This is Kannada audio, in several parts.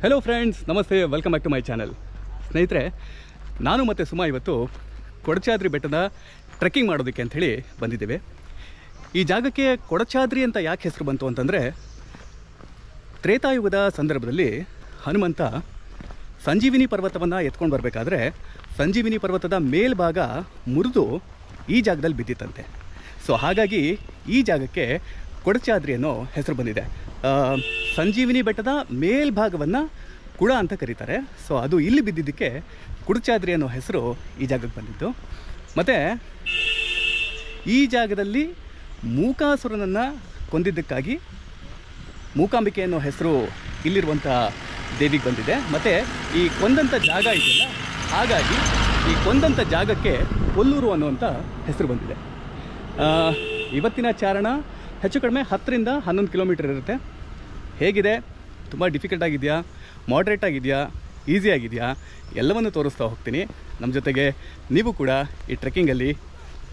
ಹೆಲೋ ಫ್ರೆಂಡ್ಸ್, ನಮಸ್ತೆ, welcome back to my channel. ಸ್ನೇಹಿತರೆ, ನಾನು ಮತ್ತು ಸುಮಾ ಇವತ್ತು ಕೊಡಚಾದ್ರಿ ಬೆಟ್ಟದ ಟ್ರೆಕ್ಕಿಂಗ್ ಮಾಡೋದಕ್ಕೆ ಅಂಥೇಳಿ ಬಂದಿದ್ದೇವೆ. ಈ ಜಾಗಕ್ಕೆ ಕೊಡಚಾದ್ರಿ ಅಂತ ಯಾಕೆ ಹೆಸರು ಬಂತು ಅಂತಂದರೆ, ತ್ರೇತಾಯುಗದ ಸಂದರ್ಭದಲ್ಲಿ ಹನುಮಂತ ಸಂಜೀವಿನಿ ಪರ್ವತವನ್ನು ಎತ್ಕೊಂಡು ಬರಬೇಕಾದ್ರೆ ಸಂಜೀವಿನಿ ಪರ್ವತದ ಮೇಲ್ಭಾಗ ಮುರಿದು ಈ ಜಾಗದಲ್ಲಿ ಬಿದ್ದಿತ್ತಂತೆ. ಸೊ ಹಾಗಾಗಿ ಈ ಜಾಗಕ್ಕೆ ಕೊಡಚಾದ್ರಿ ಅನ್ನೋ ಹೆಸರು ಬಂದಿದೆ. ಸಂಜೀವಿನಿ ಬೆಟ್ಟದ ಮೇಲ್ಭಾಗವನ್ನು ಕುಡ ಅಂತ ಕರೀತಾರೆ. ಸೊ ಅದು ಇಲ್ಲಿ ಬಿದ್ದಿದ್ದಕ್ಕೆ ಕೊಡಚಾದ್ರಿ ಅನ್ನೋ ಹೆಸರು ಈ ಜಾಗಕ್ಕೆ ಬಂದಿತ್ತು. ಮತ್ತು ಈ ಜಾಗದಲ್ಲಿ ಮೂಕಾಸುರನನ್ನು ಕೊಂದಿದ್ದಕ್ಕಾಗಿ ಮೂಕಾಂಬಿಕೆ ಅನ್ನೋ ಹೆಸರು ಇಲ್ಲಿರುವಂಥ ದೇವಿಗೆ ಬಂದಿದೆ. ಮತ್ತು ಈ ಕೊಂದಂಥ ಜಾಗ ಇದೆಯಲ್ಲ, ಹಾಗಾಗಿ ಈ ಕೊಂದಂಥ ಜಾಗಕ್ಕೆ ಕೊಲ್ಲೂರು ಅನ್ನುವಂಥ ಹೆಸರು ಬಂದಿದೆ. ಇವತ್ತಿನ ಚಾರಣ ಹೆಚ್ಚು ಕಡಿಮೆ 10 ರಿಂದ 11 ಕಿಲೋಮೀಟರ್ ಇರುತ್ತೆ. ಹೇಗಿದೆ? ತುಂಬ ಡಿಫಿಕಲ್ಟ್ ಆಗಿದೆಯಾ, ಮಾಡ್ರೇಟ್ ಆಗಿದೆಯಾ, ಈಸಿ ಆಗಿದೆಯಾ, ಎಲ್ಲವನ್ನು ತೋರಿಸ್ತಾ ಹೋಗ್ತೀನಿ. ನಮ್ಮ ಜೊತೆಗೆ ನೀವು ಕೂಡ ಈ ಟ್ರೆಕ್ಕಿಂಗಲ್ಲಿ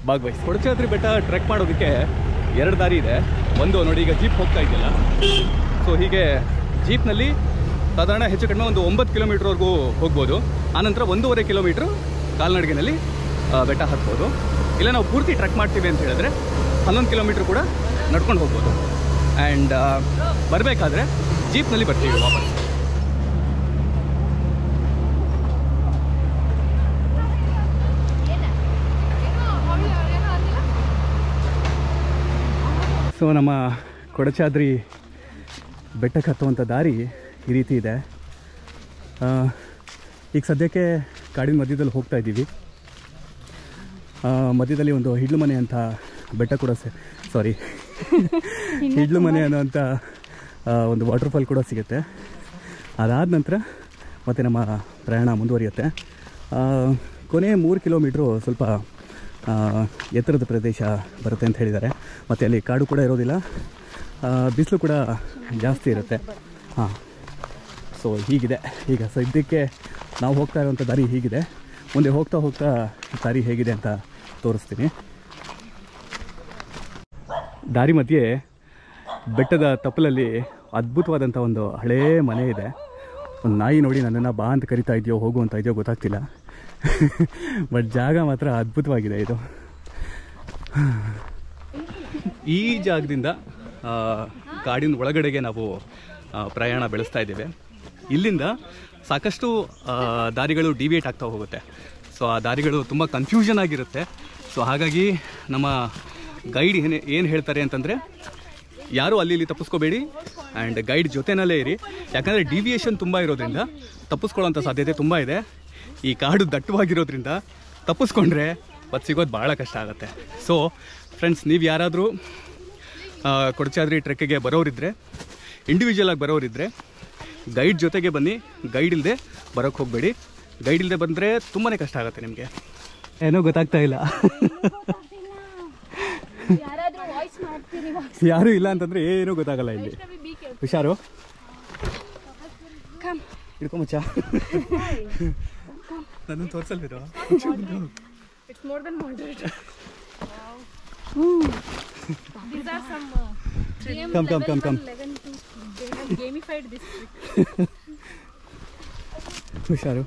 ಭಾಗವಹಿಸಿ. ಕೊಡಚಾದ್ರಿ ಬೆಟ್ಟ ಟ್ರೆಕ್ ಮಾಡೋದಕ್ಕೆ 2 ದಾರಿ ಇದೆ. ಒಂದು ನೋಡಿ, ಈಗ ಜೀಪ್ ಹೋಗ್ತಾ ಇದೆಯಲ್ಲ, ಸೊ ಹೀಗೆ ಜೀಪ್ನಲ್ಲಿ ಸಾಧಾರಣ ಹೆಚ್ಚು ಕಡಿಮೆ ಒಂದು 9 ಕಿಲೋಮೀಟ್ರ್ವರೆಗೂ ಹೋಗ್ಬೋದು. ಆನಂತರ 1.5 ಕಿಲೋಮೀಟ್ರ್ ಕಾಲ್ನಡಿಗೆನಲ್ಲಿ ಬೆಟ್ಟ ಹತ್ಬೋದು. ಇಲ್ಲ ನಾವು ಪೂರ್ತಿ ಟ್ರೆಕ್ ಮಾಡ್ತೀವಿ ಅಂತ ಹೇಳಿದ್ರೆ 11 ಕಿಲೋಮೀಟ್ರ್ ಕೂಡ ನಡ್ಕೊಂಡು ಹೋಗ್ಬೋದು. ಆ್ಯಂಡ್ ಬರಬೇಕಾದ್ರೆ ಜೀಪ್ನಲ್ಲಿ ಬರ್ತೀವಿ ವಾಪಸ್. ಸೊ ನಮ್ಮ ಕೊಡಚಾದ್ರಿ ಬೆಟ್ಟಕ್ಕೆ ಹತ್ತುವಂಥ ದಾರಿ ಈ ರೀತಿ ಇದೆ. ಈಗ ಸದ್ಯಕ್ಕೆ ಕಾಡಿನ ಮಧ್ಯದಲ್ಲಿ ಹೋಗ್ತಾ ಇದ್ದೀವಿ. ಮಧ್ಯದಲ್ಲಿ ಒಂದು ಹಿಡ್ಲು ಮನೆ ಅಂತ ಬೆಟ್ಟ ಕೂಡ ಹಿಡ್ಲು ಮನೆ ಅನ್ನೋಂಥ ಒಂದು ವಾಟರ್ಫಾಲ್ ಕೂಡ ಸಿಗುತ್ತೆ. ಅದಾದ ನಂತರ ಮತ್ತು ನಮ್ಮ ಪ್ರಯಾಣ ಮುಂದುವರಿಯುತ್ತೆ. ಕೊನೆ 3 ಕಿಲೋಮೀಟ್ರು ಸ್ವಲ್ಪ ಎತ್ತರದ ಪ್ರದೇಶ ಬರುತ್ತೆ ಅಂತ ಹೇಳಿದ್ದಾರೆ. ಮತ್ತು ಅಲ್ಲಿ ಕಾಡು ಕೂಡ ಇರೋದಿಲ್ಲ, ಬಿಸಿಲು ಕೂಡ ಜಾಸ್ತಿ ಇರುತ್ತೆ. ಸೊ ಹೀಗಿದೆ. ಈಗ ಸದ್ಯಕ್ಕೆ ನಾವು ಹೋಗ್ತಾ ಇರುವಂಥ ದಾರಿ ಹೀಗಿದೆ. ಮುಂದೆ ಹೋಗ್ತಾ ಹೋಗ್ತಾ ದಾರಿ ಹೇಗಿದೆ ಅಂತ ತೋರಿಸ್ತೀನಿ. ದಾರಿ ಮಧ್ಯೆ ಬೆಟ್ಟದ ತಪ್ಪಲಲ್ಲಿ ಅದ್ಭುತವಾದಂಥ ಒಂದು ಹಳೇ ಮನೆ ಇದೆ. ಒಂದು ನಾಯಿ ನೋಡಿ ನನ್ನನ್ನು ಬಾ ಅಂತ ಕರಿತಾ ಇದೆಯೋ ಹೋಗು ಅಂತ ಇದೆಯೋ ಗೊತ್ತಾಗ್ತಿಲ್ಲ. ಬಟ್ ಜಾಗ ಮಾತ್ರ ಅದ್ಭುತವಾಗಿದೆ. ಇದು ಈ ಜಾಗದಿಂದ ಕಾಡಿನ ಒಳಗಡೆಗೆ ನಾವು ಪ್ರಯಾಣ ಬೆಳೆಸ್ತಾ ಇದ್ದೇವೆ. ಇಲ್ಲಿಂದ ಸಾಕಷ್ಟು ದಾರಿಗಳು ಡಿವಿಯೇಟ್ ಆಗ್ತಾ ಹೋಗುತ್ತೆ. ಸೊ ಆ ದಾರಿಗಳು ತುಂಬ ಕನ್ಫ್ಯೂಷನ್ ಆಗಿರುತ್ತೆ. ಸೊ ಹಾಗಾಗಿ ನಮ್ಮ ಗೈಡ್ ಏನು ಹೇಳ್ತಾರೆ ಅಂತಂದರೆ, ಯಾರೂ ಅಲ್ಲಿ ತಪ್ಪಿಸ್ಕೋಬೇಡಿ ಆ್ಯಂಡ್ ಗೈಡ್ ಜೊತೆನಲ್ಲೇ ಇರಿ. ಯಾಕಂದರೆ ಡಿವಿಯೇಷನ್ ತುಂಬ ಇರೋದ್ರಿಂದ ತಪ್ಪಿಸ್ಕೊಳ್ಳೋಂಥ ಸಾಧ್ಯತೆ ತುಂಬ ಇದೆ. ಈ ಕಾಡು ದಟ್ಟವಾಗಿರೋದ್ರಿಂದ ತಪ್ಪಿಸ್ಕೊಂಡ್ರೆ ಅದು ಸಿಗೋದು ಭಾಳ ಕಷ್ಟ ಆಗುತ್ತೆ. ಸೊ ಫ್ರೆಂಡ್ಸ್, ನೀವು ಯಾರಾದರೂ ಕೊಡಚಾದ್ರಿ ಟ್ರೆಕ್ಕಿಗೆ ಬರೋರಿದ್ದರೆ, ಇಂಡಿವಿಜುವಲಾಗಿ ಬರೋರಿದ್ದರೆ ಗೈಡ್ ಜೊತೆಗೆ ಬನ್ನಿ. ಗೈಡ್ ಇಲ್ಲದೆ ಬರೋಕ್ಕೆ ಹೋಗಬೇಡಿ. ಗೈಡ್ ಇಲ್ಲದೆ ಬಂದರೆ ತುಂಬಾ ಕಷ್ಟ ಆಗುತ್ತೆ ನಿಮಗೆ. ಏನೋ ಗೊತ್ತಾಗ್ತಾ ಇಲ್ಲ. ಯಾರು ಇಲ್ಲ ಅಂತಂದರೆ ಏನೂ ಗೊತ್ತಾಗಲ್ಲ ಇಲ್ಲಿ. ಹುಷಾರು, ಹಿಡ್ಕೊಂಬಚ್ಚ. ನನ್ನನ್ನು ತೋರಿಸಲ್ದಿರೋ. ಕಮ್. ಹುಷಾರು.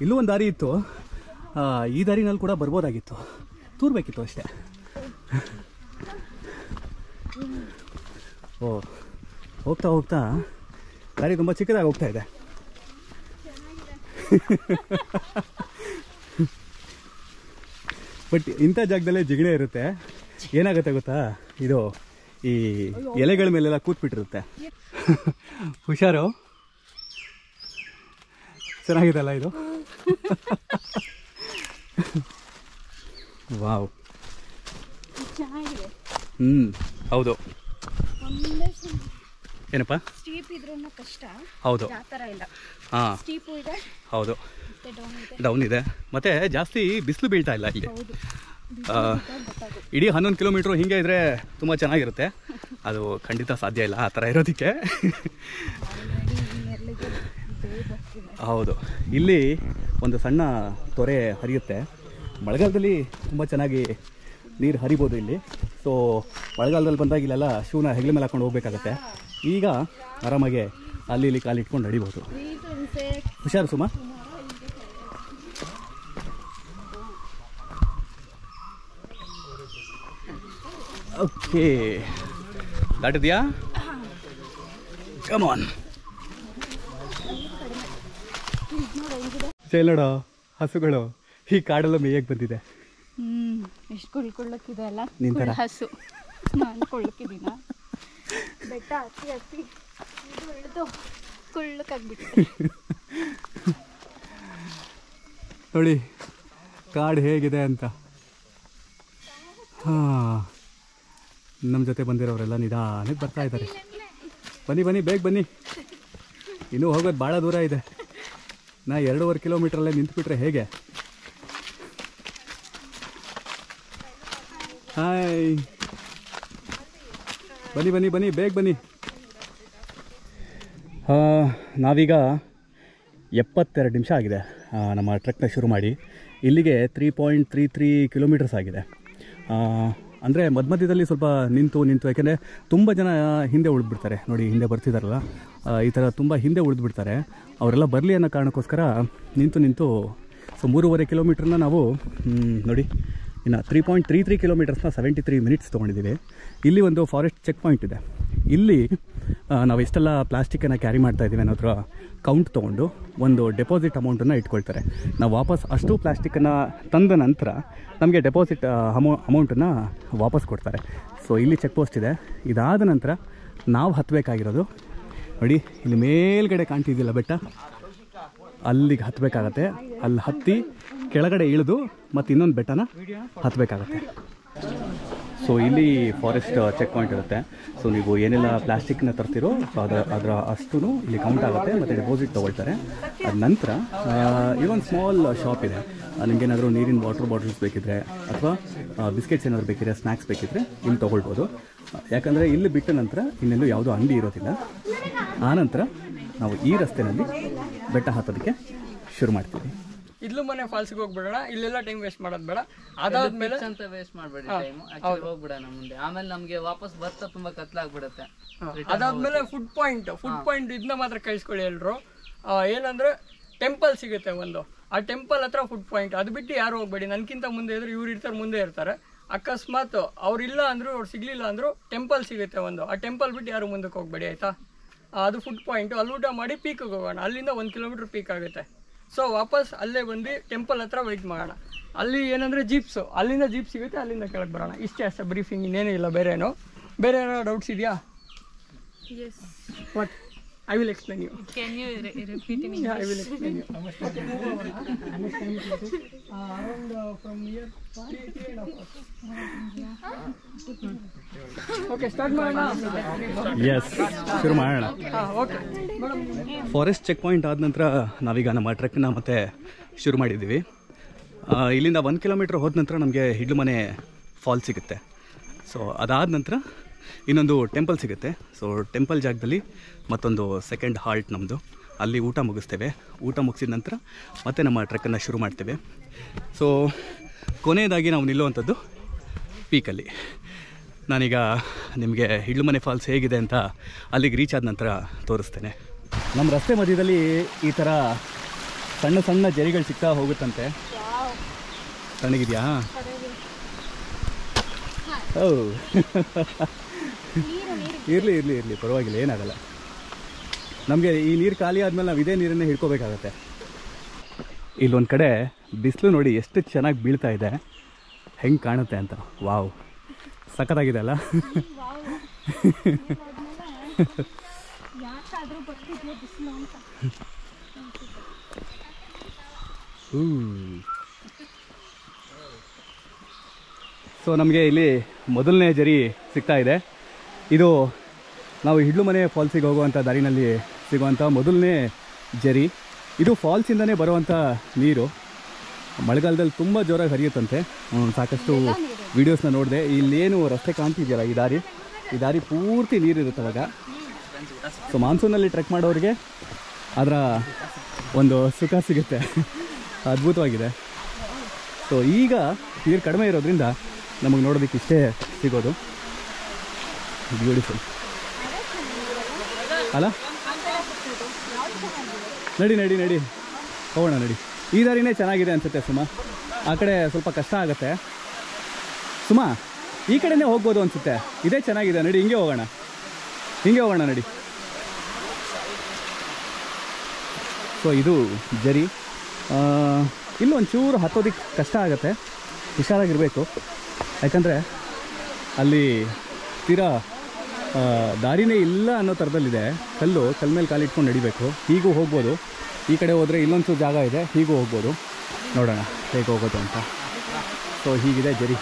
ಇಲ್ಲೂ ಒಂದು ದಾರಿ ಇತ್ತು. ಈ ದಾರಿನಲ್ಲಿ ಕೂಡ ಬರ್ಬೋದಾಗಿತ್ತು, ತೂರ್ಬೇಕಿತ್ತು ಅಷ್ಟೇ. ಹೋಗ್ತಾ ಹೋಗ್ತಾ ದಾರಿ ತುಂಬ ಚಿಕ್ಕದಾಗಿ ಹೋಗ್ತಾ ಇದೆ. ಬಟ್ ಇಂಥ ಜಾಗದಲ್ಲೇ ಜಿಗಣೆ ಇರುತ್ತೆ. ಏನಾಗುತ್ತೆ ಗೊತ್ತಾ, ಇದು ಈ ಎಲೆಗಳ ಮೇಲೆಲ್ಲ ಕೂತ್ಬಿಟ್ಟಿರುತ್ತೆ. ಹುಷಾರು. ಚೆನ್ನಾಗಿದೆಲ್ಲ ಇದು. ವಾವ್, ಹೌದು. ಏನಪ್ಪ, ಹೌದು. ಹೌದು, ಡೌನ್ ಇದೆ. ಮತ್ತೆ ಜಾಸ್ತಿ ಬಿಸಿಲು ಬೀಳ್ತಾ ಇಲ್ಲ ಇಲ್ಲಿ. ಇಡೀ 11 ಕಿಲೋಮೀಟ್ರು ಹಿಂಗೆ ಇದ್ರೆ ತುಂಬ ಚೆನ್ನಾಗಿರುತ್ತೆ. ಅದು ಖಂಡಿತ ಸಾಧ್ಯ ಇಲ್ಲ ಆ ಥರ ಇರೋದಕ್ಕೆ. ಹೌದು, ಇಲ್ಲಿ ಒಂದು ಸಣ್ಣ ತೊರೆ ಹರಿಯುತ್ತೆ. ಮಳೆಗಾಲದಲ್ಲಿ ತುಂಬ ಚೆನ್ನಾಗಿ ನೀರು ಹರಿಬೋದು ಇಲ್ಲಿ. ಸೊ ಮಳೆಗಾಲದಲ್ಲಿ ಬಂದಾಗ ಇಲ್ಲೆಲ್ಲ ಶೂನ ಹೆಗಲ ಮೇಲೆ ಹಾಕೊಂಡು ಹೋಗ್ಬೇಕಾಗತ್ತೆ. ಈಗ ಆರಾಮಾಗಿ ಅಲ್ಲಿ ಇಲ್ಲಿ ಕಾಲು ಇಟ್ಕೊಂಡು ನಡಿಬೋದು. ಹುಷಾರು ಸುಮಾ. ಓಕೆ, ದಾಟಿದ್ಯಾ? Come on. ನೋಡೋ ಹಸುಗಳು ಈ ಕಾಡೆಲ್ಲ ಮೇಯಕ್ಕೆ ಬಂದಿದೆ. ಎಷ್ಟು ಕುಳ್ಕೊಳ್ಳಕ್ಕಿದೆ ಅಲ್ಲ ನಿಂತರ ಹಸು. ನಾನು ಕೊಳ್ಳಕ್ಕಿದ್ದೀನ ಬೆಟ್ಟ ಹತ್ತಿ ಹತ್ತಿ ಬೆಳೆದು ಕುಳ್ಳಕ್ಕಾಗ್ಬಿಟ್ಟಿದೆ. ನೋಡಿ ಕಾಡು ಹೇಗಿದೆ ಅಂತ. ಹಾಂ, ನಮ್ಮ ಜೊತೆ ಬಂದಿರೋರೆಲ್ಲ ನಿಧಾನಕ್ಕೆ ಬರ್ತಾ ಇದ್ದಾರೆ. ಬನ್ನಿ ಬನ್ನಿ, ಬೇಗ ಬನ್ನಿ. ಇನ್ನೂ ಹೋಗೋದು ಭಾಳ ದೂರ ಇದೆ. ನಾ 2.5 ಕಿಲೋಮೀಟ್ರಲ್ಲೇ ನಿಂತ್ಬಿಟ್ರೆ ಹೇಗೆ? ಹಾಯ್, ಬನ್ನಿ ಬನ್ನಿ ಬನ್ನಿ, ಬೇಗ ಬನ್ನಿ. ನಾವೀಗ 72 ನಿಮಿಷ ಆಗಿದೆ ನಮ್ಮ ಟ್ರೆಕ್ನ ಶುರು ಮಾಡಿ. ಇಲ್ಲಿಗೆ 3.33 ಕಿಲೋಮೀಟರ್ಸ್ ಆಗಿದೆ. ಅಂದರೆ ಮಧ್ಯದಲ್ಲಿ ಸ್ವಲ್ಪ ನಿಂತು ಯಾಕೆಂದರೆ ತುಂಬ ಜನ ಹಿಂದೆ ಉಳಿದ್ಬಿಡ್ತಾರೆ. ನೋಡಿ ಹಿಂದೆ ಬರ್ತಿದ್ದಾರಲ್ಲ, ಈ ಥರ ತುಂಬ ಹಿಂದೆ ಉಳಿದ್ಬಿಡ್ತಾರೆ. ಅವರೆಲ್ಲ ಬರಲಿ ಅನ್ನೋ ಕಾರಣಕ್ಕೋಸ್ಕರ ನಿಂತು ಸೊ 3.5 ಕಿಲೋಮೀಟ್ರನ್ನ ನಾವು ನೋಡಿ ಇನ್ನು 3.33 ಕಿಲೋಮೀಟರ್ಸ್ನ 73 ಮಿನಿಟ್ಸ್ ತೊಗೊಂಡಿದ್ದೀವಿ. ಇಲ್ಲಿ ಒಂದು ಫಾರೆಸ್ಟ್ ಚೆಕ್ ಪಾಯಿಂಟ್ ಇದೆ. ಇಲ್ಲಿ ನಾವು ಎಷ್ಟೆಲ್ಲ ಪ್ಲಾಸ್ಟಿಕ್ಕನ್ನು ಕ್ಯಾರಿ ಮಾಡ್ತಾ ಇದ್ದೀವಿ ಅನ್ನೋದ್ರ ಕೌಂಟ್ ತೊಗೊಂಡು ಒಂದು ಡೆಪಾಸಿಟ್ ಅಮೌಂಟನ್ನು ಇಟ್ಕೊಳ್ತಾರೆ. ನಾವು ವಾಪಸ್ ಅಷ್ಟು ಪ್ಲಾಸ್ಟಿಕ್ಕನ್ನು ತಂದ ನಂತರ ನಮಗೆ ಡೆಪಾಸಿಟ್ ಅಮೌಂಟನ್ನು ವಾಪಸ್ ಕೊಡ್ತಾರೆ. ಸೊ ಇಲ್ಲಿ ಚೆಕ್ ಪೋಸ್ಟ್ ಇದೆ. ಇದಾದ ನಂತರ ನಾವು ಹತ್ತಬೇಕಾಗಿರೋದು ನೋಡಿ, ಇಲ್ಲಿ ಮೇಲ್ಗಡೆ ಕಾಣ್ತಿದ್ದಿಲ್ಲ ಬೆಟ್ಟ, ಅಲ್ಲಿಗೆ ಹತ್ತಬೇಕಾಗತ್ತೆ. ಅಲ್ಲಿ ಹತ್ತಿ ಕೆಳಗಡೆ ಇಳಿದು ಮತ್ತು ಇನ್ನೊಂದು ಬೆಟ್ಟನ ಹತ್ತಬೇಕಾಗತ್ತೆ. ಸೊ ಇಲ್ಲಿ ಫಾರೆಸ್ಟ್ ಚೆಕ್ ಪಾಯಿಂಟ್ ಇರುತ್ತೆ. ಸೊ ನೀವು ಏನೆಲ್ಲ ಪ್ಲಾಸ್ಟಿಕ್ನ ತರ್ತಿರೋ ಸೊ ಅದರ ಅಷ್ಟೂ ಇಲ್ಲಿ ಕೌಂಟ್ ಆಗುತ್ತೆ ಮತ್ತು ಡೆಪಾಸಿಟ್ ತೊಗೊಳ್ತಾರೆ. ಅದ ನಂತರ ಇದೊಂದು ಸ್ಮಾಲ್ ಶಾಪ್ ಇದೆ. ನಿಮಗೇನಾದರೂ ನೀರಿನ ವಾಟರ್ ಬಾಟಲ್ಸ್ ಬೇಕಿದ್ರೆ ಅಥವಾ ಬಿಸ್ಕೆಟ್ಸ್ ಏನಾದರೂ ಬೇಕಿದ್ರೆ, ಸ್ನ್ಯಾಕ್ಸ್ ಬೇಕಿದ್ರೆ ಇಲ್ಲಿ ತೊಗೊಳ್ಬೋದು. ಯಾಕಂದರೆ ಇಲ್ಲಿ ಬಿಟ್ಟ ನಂತರ ಇನ್ನೆಲ್ಲೂ ಯಾವುದೂ ಅಂಗಡಿ ಇರೋದಿಲ್ಲ. ಆನಂತರ ನಾವು ಈ ರಸ್ತೆಯಲ್ಲಿ ಬೆಟ್ಟ ಹತ್ತೋದಕ್ಕೆ ಶುರು ಮಾಡ್ತೀವಿ. ಇದ್ಲು ಮನೆ ಫಾಲ್ಸ್ಗೆ ಹೋಗ್ಬಿಡೋಣ. ಇಲ್ಲೆಲ್ಲ ಟೈಮ್ ವೇಸ್ಟ್ ಮಾಡೋದು ಬೇಡ. ಅದಾದ್ಮೇಲೆ ಅಂತ ವೇಸ್ಟ್ ಮಾಡಬೇಡಿ ಟೈಮ್. ಆಕ್ಚುಲಿ ಹೋಗ್ಬಿಡೋಣ ಮುಂದೆ. ಆಮೇಲೆ ನಮಗೆ ವಾಪಸ್ ಬರ್ತಾ ತುಂಬಾ ಕತ್ಲಾಗ್ಬಿಡುತ್ತೆ. ಅದಾದ್ಮೇಲೆ ಫುಡ್ ಪಾಯಿಂಟ್ ಇದನ್ನ ಮಾತ್ರ ಕಳಿಸ್ಕೊಳ್ಳಿ ಎಲ್ರು. ಏನಂದ್ರೆ ಟೆಂಪಲ್ ಸಿಗುತ್ತೆ ಒಂದು, ಆ ಟೆಂಪಲ್ ಹತ್ರ ಫುಡ್ ಪಾಯಿಂಟ್. ಅದು ಬಿಟ್ಟು ಯಾರು ಹೋಗ್ಬೇಡಿ. ನನ್ಕಿಂತ ಮುಂದೆ ಇದ್ರೆ ಇವ್ರು ಇರ್ತಾರೆ, ಮುಂದೆ ಇರ್ತಾರೆ. ಅಕಸ್ಮಾತ್ ಅವ್ರಿಲ್ಲ ಅಂದ್ರು, ಅವ್ರು ಸಿಗ್ಲಿಲ್ಲ ಅಂದ್ರು ಟೆಂಪಲ್ ಸಿಗುತ್ತೆ ಒಂದು. ಆ ಟೆಂಪಲ್ ಬಿಟ್ಟು ಯಾರು ಮುಂದಕ್ಕೆ ಹೋಗ್ಬೇಡಿ, ಆಯ್ತಾ? ಅದು ಫುಡ್ ಪಾಯಿಂಟು. ಅಲ್ಲಿ ಊಟ ಮಾಡಿ ಪೀಕ್ಗೆ ಹೋಗೋಣ. ಅಲ್ಲಿಂದ 1 ಕಿಲೋಮೀಟರ್ ಪೀಕ್ ಆಗುತ್ತೆ. ಸೊ ವಾಪಸ್ ಅಲ್ಲೇ ಬಂದು ಟೆಂಪಲ್ ಹತ್ರ ವೆಯ್ಟ್ ಮಾಡೋಣ. ಅಲ್ಲಿ ಏನಂದರೆ ಜೀಪ್ಸು, ಅಲ್ಲಿಂದ ಜೀಪ್ ಸಿಗುತ್ತೆ, ಅಲ್ಲಿಂದ ಕೆಳಗೆ ಬರೋಣ. ಇಷ್ಟೇ ಅಷ್ಟೇ ಬ್ರೀಫಿಂಗ್, ಇನ್ನೇನೂ ಇಲ್ಲ. ಬೇರೆ ಏನೋ ಡೌಟ್ಸ್ ಇದೆಯಾ? What I will explain you. Can you repeat in English? Yeah, I will explain you. Around from here 3.5 hours. Okay, start ಮಾಡೋಣ. ಎಸ್, ಶುರು ಮಾಡೋಣ. Okay madam. Forest check point ಆದ ನಂತರ ನಾವೀಗ ನಮ್ಮ ಟ್ರೆಕ್ನ ಮತ್ತೆ ಶುರು ಮಾಡಿದ್ದೀವಿ. ಇಲ್ಲಿಂದ 1 ಕಿಲೋಮೀಟ್ರ್ ಹೋದ ನಂತರ ನಮಗೆ ಹಿಡ್ಲುಮನೆ ಫಾಲ್ಸ್ ಸಿಗುತ್ತೆ. ಸೊ ಅದಾದ ನಂತರ ಇನ್ನೊಂದು ಟೆಂಪಲ್ ಸಿಗುತ್ತೆ. ಸೊ ಟೆಂಪಲ್ ಜಾಗದಲ್ಲಿ ಮತ್ತೊಂದು ಸೆಕೆಂಡ್ ಹಾಲ್ಟ್ ನಮ್ಮದು. ಅಲ್ಲಿ ಊಟ ಮುಗಿಸ್ತೇವೆ. ಊಟ ಮುಗಿಸಿದ ನಂತರ ಮತ್ತೆ ನಮ್ಮ ಟ್ರೆಕ್ಕನ್ನು ಶುರು ಮಾಡ್ತೇವೆ. ಸೊ ಕೊನೆಯದಾಗಿ ನಾವು ನಿಲ್ಲುವಂಥದ್ದು ಪೀಕಲ್ಲಿ. ನಾನೀಗ ನಿಮಗೆ ಹಿಡ್ಲುಮನೆ ಫಾಲ್ಸ್ ಹೇಗಿದೆ ಅಂತ ಅಲ್ಲಿಗೆ ರೀಚ್ ಆದ ನಂತರ ತೋರಿಸ್ತೇನೆ. ನಮ್ಮ ರಸ್ತೆ ಮಧ್ಯದಲ್ಲಿ ಈ ಥರ ಸಣ್ಣ ಸಣ್ಣ ಜರಿಗಳು ಸಿಗ್ತಾ ಹೋಗುತ್ತಂತೆ. ತಣ್ಣಗಿದೆಯಾ? ಓ ಇರಲಿ ಪರವಾಗಿಲ್ಲ, ಏನಾಗಲ್ಲ. ನಮಗೆ ಈ ನೀರು ಖಾಲಿ ಆದಮೇಲೆ ನಾವು ಇದೇ ನೀರನ್ನೇ ಹಿಡ್ಕೋಬೇಕಾಗತ್ತೆ. ಇಲ್ಲೊಂದು ಕಡೆ ಬಿಸಿಲು ನೋಡಿ ಎಷ್ಟು ಚೆನ್ನಾಗಿ ಬೀಳ್ತಾ ಇದೆ, ಹೆಂಗೆ ಕಾಣುತ್ತೆ ಅಂತ. ವಾವ್, ಸಖತ್ತಾಗಿದೆ ಅಲ್ಲ? ಸೊ ನಮಗೆ ಇಲ್ಲಿ ಮೊದಲನೇ ಜರಿ ಸಿಗ್ತಾ ಇದೆ. ಇದು ನಾವು ಹಿಡ್ಲುಮನೆ ಫಾಲ್ಸಿಗೆ ಹೋಗುವಂಥ ದಾರಿನಲ್ಲಿ ಸಿಗುವಂಥ ಮೊದಲನೇ ಜರಿ. ಇದು ಫಾಲ್ಸಿಂದನೇ ಬರುವಂಥ ನೀರು. ಮಳೆಗಾಲದಲ್ಲಿ ತುಂಬ ಜೋರಾಗಿ ಹರಿಯುತ್ತಂತೆ. ಸಾಕಷ್ಟು ವೀಡಿಯೋಸ್ನ ನೋಡಿದೆ. ಇಲ್ಲೇನು ರಸ್ತೆ ಕಾಣ್ತಿದೆಯಲ್ಲ, ಈ ದಾರಿ ಪೂರ್ತಿ ನೀರಿರುತ್ತೆ ಅವಾಗ. ಸೊ ಮಾನ್ಸೂನಲ್ಲಿ ಟ್ರೆಕ್ ಮಾಡೋರಿಗೆ ಅದರ ಒಂದು ಸುಖ ಸಿಗುತ್ತೆ. ಅದ್ಭುತವಾಗಿದೆ. ಸೊ ಈಗ ನೀರು ಕಡಿಮೆ ಇರೋದ್ರಿಂದ ನಮಗೆ ನೋಡೋದಕ್ಕೆ ಇಷ್ಟೇ ಸಿಗೋದು. ಬ್ಯೂಟಿಫುಲ್ ಅಲ್ಲ? ನಡಿ ನಡಿ ನಡಿ ಹೋಗೋಣ ನಡಿ. ಈ ದಾರಿನೇ ಚೆನ್ನಾಗಿದೆ ಅನಿಸುತ್ತೆ ಸುಮಾ. ಆ ಕಡೆ ಸ್ವಲ್ಪ ಕಷ್ಟ ಆಗುತ್ತೆ ಸುಮಾ. ಈ ಕಡೆನೇ ಹೋಗ್ಬೋದು ಅನಿಸುತ್ತೆ. ಇದೇ ಚೆನ್ನಾಗಿದೆ ನಡಿ. ಹಿಂಗೆ ಹೋಗೋಣ ನಡಿ. ಸೊ ಇದು ಜರಿ. ಇಲ್ಲೂ ಒಂಚೂರು ಹತ್ತೋದಕ್ಕೆ ಕಷ್ಟ ಆಗುತ್ತೆ, ಹುಷಾರಾಗಿರಬೇಕು. ಯಾಕಂದರೆ ಅಲ್ಲಿ ತೀರಾ ದಾರಿನೇ ಇಲ್ಲ ಅನ್ನೋ ಥರದಲ್ಲಿದೆ. ಕಲ್ಲು ಮೇಲೆ ಕಾಲಿಟ್ಕೊಂಡು ನಡಿಬೇಕು. ಹೀಗೂ ಹೋಗ್ಬೋದು. ಈ ಕಡೆ ಹೋದರೆ ಇಲ್ಲೊಂಚೂರು ಜಾಗ ಇದೆ, ಹೀಗೂ ಹೋಗ್ಬೋದು. ನೋಡೋಣ ಹೇಗೆ ಹೋಗೋದು ಅಂತ. ಸೊ ಹೀಗಿದೆ ಜರಿ.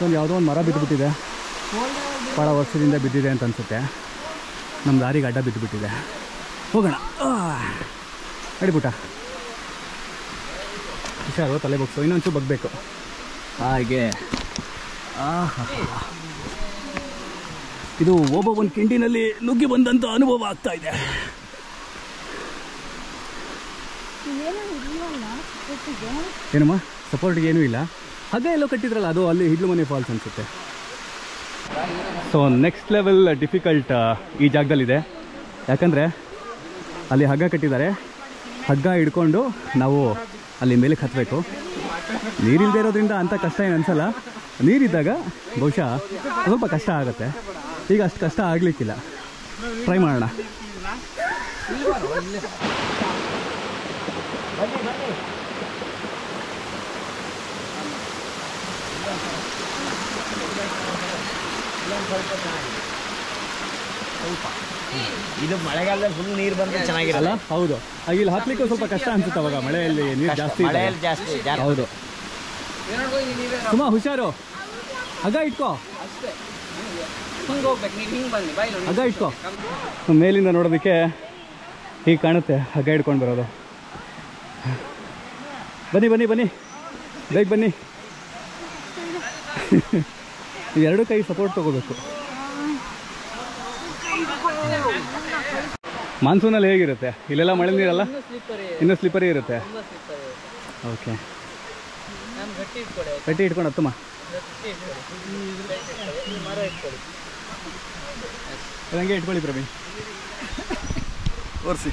ಒಂದು ಯಾವುದೋ ಒಂದು ಮರ ಬಿದ್ದುಬಿಟ್ಟಿದೆ. ಭಾಳ ವರ್ಷದಿಂದ ಬಿದ್ದಿದೆ ಅಂತ ಅನಿಸುತ್ತೆ. ನಮ್ಮ ದಾರಿಗೆ ಅಡ್ಡ ಬಿದ್ದುಬಿಟ್ಟಿದೆ. ಹೋಗೋಣ ನಡಿಪುಟ. ಹುಷಾರು, ತಲೆ ಬಗ್ಸು. ಇನ್ನೊಂಚೂರು ಬಗ್ಬೇಕು ಹಾಗೆ. ಇದು ಒಬ್ಬೊಬ್ಬನ ಕಿಂಡಿನಲ್ಲಿ ನುಗ್ಗಿ ಬಂದಂಥ ಅನುಭವ ಆಗ್ತಾ ಇದೆ. ಏನಮ್ಮ ಸಪೋರ್ಟ್ಗೆ ಏನೂ ಇಲ್ಲ. ಹಗ್ಗ ಎಲ್ಲೋ ಕಟ್ಟಿದ್ರಲ್ಲ, ಅದು ಅಲ್ಲಿ ಹಿಡ್ಲುಮನೆ ಫಾಲ್ಸ್ ಅನಿಸುತ್ತೆ. ಸೊ ನೆಕ್ಸ್ಟ್ ಲೆವೆಲ್ ಡಿಫಿಕಲ್ಟ್ ಈ ಜಾಗದಲ್ಲಿದೆ. ಯಾಕಂದರೆ ಅಲ್ಲಿ ಹಗ್ಗ ಕಟ್ಟಿದ್ದಾರೆ. ಹಗ್ಗ ಹಿಡ್ಕೊಂಡು ನಾವು ಅಲ್ಲಿ ಮೇಲಕ್ಕೆ ಹತ್ತಬೇಕು. ನೀರಿಲ್ಲದೆ ಇರೋದ್ರಿಂದ ಅಂಥ ಕಷ್ಟ ಏನು ಅನಿಸಲ್ಲ. ನೀರಿದ್ದಾಗ ಬಹುಶಃ ಸ್ವಲ್ಪ ಕಷ್ಟ ಆಗುತ್ತೆ. ಈಗ ಅಷ್ಟು ಕಷ್ಟ ಆಗಲಿಕ್ಕಿಲ್ಲ. ಟ್ರೈ ಮಾಡೋಣ. ಇದು ಮಳೆಗಾಲದಲ್ಲಿ ಫುಲ್ ನೀರು ಬಂದ್ರೆ ಚೆನ್ನಾಗಿರಲ್ಲ. ಹೌದು, ಹಾಗೆ ಇಲ್ಲಿ ಹತ್ತಲಿಕ್ಕೂ ಸ್ವಲ್ಪ ಕಷ್ಟ ಅನ್ಸುತ್ತೆ. ಅವಾಗ ಮಳೆಯಲ್ಲಿ ನೀರು ಜಾಸ್ತಿ ಜಾಸ್ತಿ. ಹೌದು. ಸುಮಾ ಹುಷಾರು, ಹಗ್ಗ ಇಟ್ಕೋ. ಹಗ್ಗ ಇಟ್ಕೋ. ಮೇಲಿಂದ ನೋಡೋದಕ್ಕೆ ಹೀಗೆ ಕಾಣುತ್ತೆ. ಹಗ್ಗ ಹಿಡ್ಕೊಂಡು ಬರೋದು. ಬನ್ನಿ ಬನ್ನಿ ಬನ್ನಿ, ಬೇಗ ಬನ್ನಿ. ಎರಡು ಕೈ ಸಪೋರ್ಟ್ ತೊಗೋಬೇಕು. ಮಾನ್ಸೂನಲ್ಲಿ ಹೇಗಿರುತ್ತೆ? ಇಲ್ಲೆಲ್ಲ ಮಳೆ ನೀರಲ್ಲ, ಇನ್ನೂ ಸ್ಲಿಪ್ಪರಿ ಇರುತ್ತೆ. ಓಕೆ, ಗಟ್ಟಿ ಇಟ್ಕೊಂಡು ಹತ್ತಮ್ಮ. ಹಂಗೆ ಇಟ್ಕೊಳ್ಳಿ ಪ್ರವೀಣ್, ಒರೆಸಿ.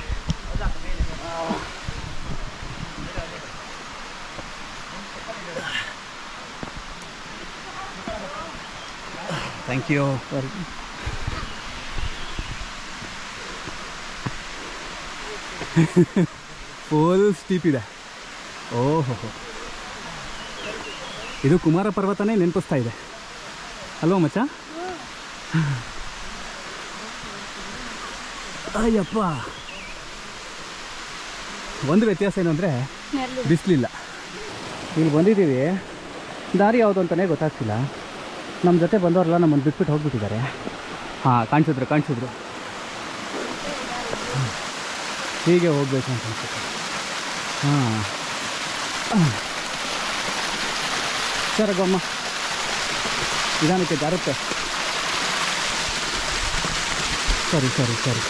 Thank you. ಫುಲ್ ಸ್ಟೀಪ್ ಇದೆ. ಓಹೋ, ಇದು ಕುಮಾರ ಪರ್ವತನೇ ನೆನಪಿಸ್ತಾ ಇದೆ ಅಲ್ವಾ ಮಚ್ಚ? ಅಯ್ಯಪ್ಪ, ಒಂದು ವ್ಯತ್ಯಾಸ ಏನು ಅಂದರೆ ಬಿಸಿಲಿಲ್ಲ. ಇಲ್ಲಿ ಬಂದಿದ್ದೀವಿ, ದಾರಿ ಯಾವುದು ಅಂತಲೇ ಗೊತ್ತಾಗ್ತಿಲ್ಲ. ನಮ್ಮ ಜೊತೆ ಬಂದವರೆಲ್ಲ ನಮ್ಮನ್ನು ಬಿಟ್ಬಿಟ್ಟು ಹೋಗ್ಬಿಟ್ಟಿದ್ದಾರೆ. ಹಾಂ, ಕಾಣಿಸಿದ್ರು. ಹೀಗೆ ಹೋಗಬೇಕು ಅಂತ ಅನ್ಸುತ್ತೆ. ಹಾಂ, ಸರಗಮ್ಮ ನಿಧಾನಕ್ಕೆ ಜಾರುತ್ತೆ. ಸರಿ.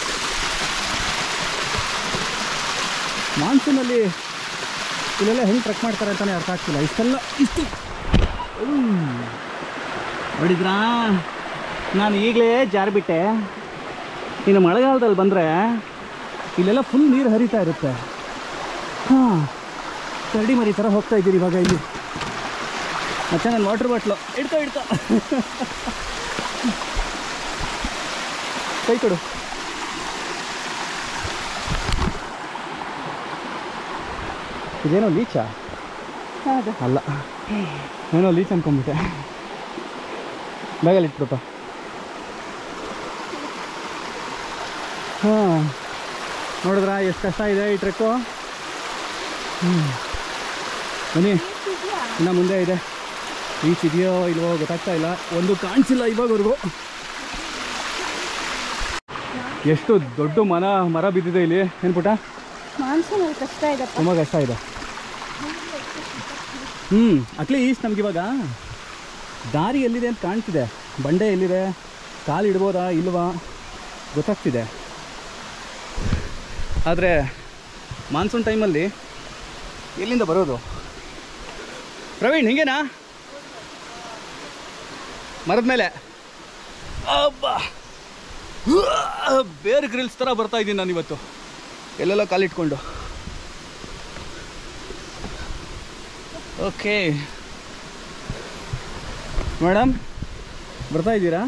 ಮಾನ್ಸೂನಲ್ಲಿ ಇಲ್ಲೆಲ್ಲ ಹೆಂಗೆ ಟ್ರೆಕ್ ಮಾಡ್ತಾರೆ ಅಂತಲೇ ಅರ್ಥ ಆಗ್ತಿಲ್ಲ. ಇಷ್ಟು ನೋಡಿದ್ರಾ, ನಾನು ಈಗಲೇ ಜಾರಿಬಿಟ್ಟೆ. ಇನ್ನು ಮಳೆಗಾಲದಲ್ಲಿ ಬಂದರೆ ಇಲ್ಲೆಲ್ಲ ಫುಲ್ ನೀರು ಹರಿತಾ ಇರುತ್ತೆ. ಹಾಂ, ಕರಡಿ ಮರಿ ಥರ ಹೋಗ್ತಾ ಇದ್ದೀರಿ ಇವಾಗ ಇಲ್ಲಿ. ಮತ್ತೆ ನನ್ನ ವಾಟರ್ ಬಾಟ್ಲು ಇಡ್ಕೊ ಕೈ ಕೊಡು. ಇದೇನೋ ಲೀಚಾ? ಅಲ್ಲ, ಏನೋ ಲೀಚ್ ಅನ್ಕೊಂಡ್ಬಿಟ್ಟೆ. ಬ್ಯಾಗಲ್ಲಿ ಇಟ್ಬಿಡಪ್ಪ. ಹಾಂ, ನೋಡಿದ್ರಾ ಎಷ್ಟು ಕಷ್ಟ ಇದೆ ಈ ಟ್ರೆಕ್ಕು. ಬನ್ನಿ, ಇನ್ನು ಮುಂದೆ ಇದೆ. ಬೀಚ್ ಇದೆಯೋ ಇಲ್ವೋ ಗೊತ್ತಾಗ್ತಾ ಇಲ್ಲ. ಒಂದು ಕಾಣಿಸಿಲ್ಲ ಇವಾಗವರೆಗೂ. ಎಷ್ಟು ದೊಡ್ಡ ಮರ ಬಿದ್ದಿದೆ ಇಲ್ಲಿ. ಏನು ಪುಟ್ಟ? ಕಷ್ಟ ಇದೆ, ತುಂಬ ಕಷ್ಟ ಇದೆ. ಅಟ್ಲೀಸ್ಟ್ ನಮಗಿವಾಗ ದಾರಿ ಎಲ್ಲಿದೆ ಅಂತ ಕಾಣ್ತಿದೆ. ಬಂಡೆ ಎಲ್ಲಿದೆ, ಕಾಲು ಇಡ್ಬೋದಾ ಇಲ್ವಾ ಗೊತ್ತಾಗ್ತಿದೆ. ಆದರೆ ಮಾನ್ಸೂನ್ ಟೈಮಲ್ಲಿ ಎಲ್ಲಿಂದ ಬರೋದು? ಪ್ರವೀಣ್ ಹಿಂಗೇನಾ? ಮರದ ಮೇಲೆ ಅಬ್ಬಾ ಬೇರೆ ಗ್ರಿಲ್ಸ್ ಥರ ಬರ್ತಾ ಇದ್ದೀನಿ ನಾನು ಇವತ್ತು, ಎಲ್ಲೆಲ್ಲ ಕಾಲಿಟ್ಕೊಂಡು. ಓಕೆ ಮೇಡಮ್, ಬರ್ತಾ ಇದ್ದೀರಾ?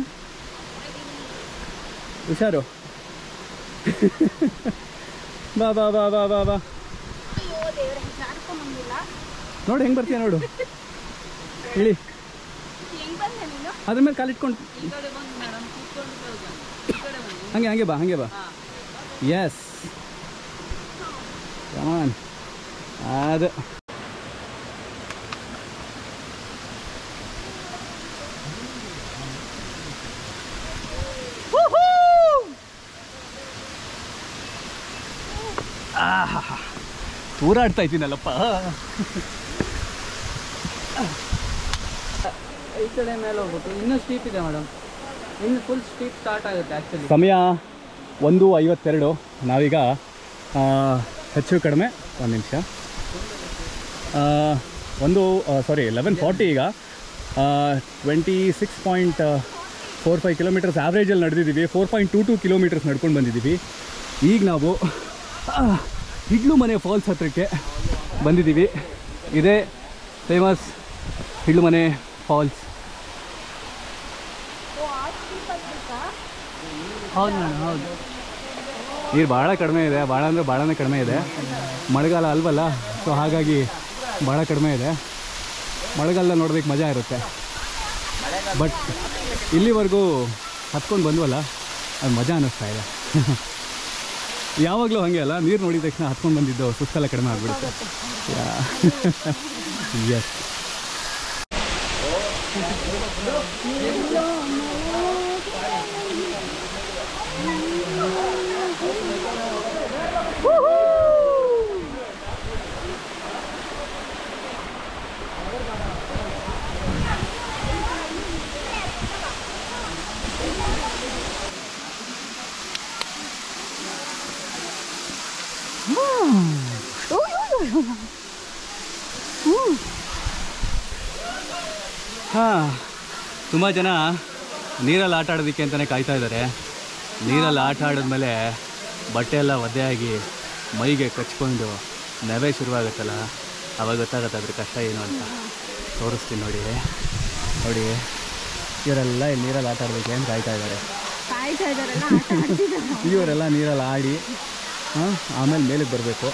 ಹುಷಾರು. ಬಾ ಬಾ ಬಾ ಬಾ ಬಾ ಬಾ. ನೋಡು ಹೆಂಗೆ ಬರ್ತೀಯ ನೋಡು. ಹೇಳಿ, ಅದ್ರ ಮೇಲೆ ಕಾಲಿಟ್ಕೊಂಡು ಹಂಗೆ ಹಂಗೆ ಬಾ, ಹಂಗೆ ಬಾ. Yes come on. ಅದು ತೂರಾಡ್ತಾ ಇದ್ದೀನಲ್ಲಪ್ಪ. ಈ ಕಡೆ ಮೇಲೆ ಹೋಗ್ಬಿಟ್ಟು ಇನ್ನೂ ಸ್ಟೀಪ್ ಇದೆ ಮೇಡಮ್, ಇನ್ನು ಫುಲ್ ಸ್ಟೀಪ್ ಸ್ಟಾರ್ಟ್ ಆಗುತ್ತೆ ಆ್ಯಕ್ಚುಲಿ. ಸಮಯ 1:52. ನಾವೀಗ ಹೆಚ್ಚು ಕಡಿಮೆ ಒಂದು ನಿಮಿಷ 11:40 ಈಗ 26.45 ಕಿಲೋಮೀಟರ್ಸ್ ಆ್ಯಾವ್ರೇಜಲ್ಲಿ ನಡೆದಿದ್ದೀವಿ. 4.22 ಕಿಲೋಮೀಟರ್ಸ್ ನಡ್ಕೊಂಡು ಬಂದಿದ್ದೀವಿ. ಈಗ ನಾವು ಹಿಡ್ಲು ಮನೆ ಫಾಲ್ಸ್ ಹತ್ರಕ್ಕೆ ಬಂದಿದ್ದೀವಿ. ಇದೇ ಫೇಮಸ್ ಹಿಡ್ಲು ಮನೆ ಫಾಲ್ಸ್. ಹೌದು ಮೇಡಮ್, ಹೌದು. ನೀರು ಭಾಳ ಕಡಿಮೆ ಇದೆ, ಭಾಳ ಅಂದರೆ ಭಾಳನೇ ಕಡಿಮೆ ಇದೆ. ಮಳೆಗಾಲ ಅಲ್ವಲ್ಲ, ಸೊ ಹಾಗಾಗಿ ಭಾಳ ಕಡಿಮೆ ಇದೆ. ಮಳೆಗಾಲದಲ್ಲಿ ನೋಡೋದಕ್ಕೆ ಮಜಾ ಇರುತ್ತೆ. ಬಟ್ ಇಲ್ಲಿವರೆಗೂ ಹತ್ಕೊಂಡು ಬಂದ್ವಲ್ಲ, ಅದು ಮಜಾ ಅನ್ನಿಸ್ತಾ ಇದೆ. ಯಾವಾಗಲೂ ಹಾಗೆ ಅಲ್ಲ, ನೀರು ನೋಡಿದ ತಕ್ಷಣ ಹತ್ಕೊಂಡು ಬಂದಿದ್ದು ಸುಸ್ತೆಲ್ಲ ಕಡಿಮೆ ಆಗಿಬಿಡುತ್ತೆ. ಎಸ್. ಹಾಂ, ತುಂಬ ಜನ ನೀರಲ್ಲಿ ಆಟ ಆಡೋದಕ್ಕೆ ಅಂತಲೇ ಕಾಯ್ತಾ ಇದ್ದಾರೆ. ನೀರಲ್ಲಿ ಆಟ ಆಡಿದ್ಮೇಲೆ ಬಟ್ಟೆ ಎಲ್ಲ ಒದ್ದೆಯಾಗಿ ಮೈಗೆ ಕಚ್ಕೊಂಡು ನೆವೆ ಶುರುವಾಗುತ್ತಲ್ಲ, ಅವಾಗ ಗೊತ್ತಾಗುತ್ತೆ ಅದ್ರ ಕಷ್ಟ ಏನು ಅಂತ. ತೋರಿಸ್ತೀನಿ ನೋಡಿ. ನೋಡಿ, ಇವರೆಲ್ಲ ಇಲ್ಲಿ ನೀರಲ್ಲಿ ಆಟ ಆಡೋದಕ್ಕೆ ಅಂತ ಕಾಯ್ತಾ ಇದ್ದಾರೆ. ಇವರೆಲ್ಲ ನೀರಲ್ಲಿ ಆಡಿ ಆಮೇಲೆ ಮೇಲಕ್ಕೆ ಬರಬೇಕು.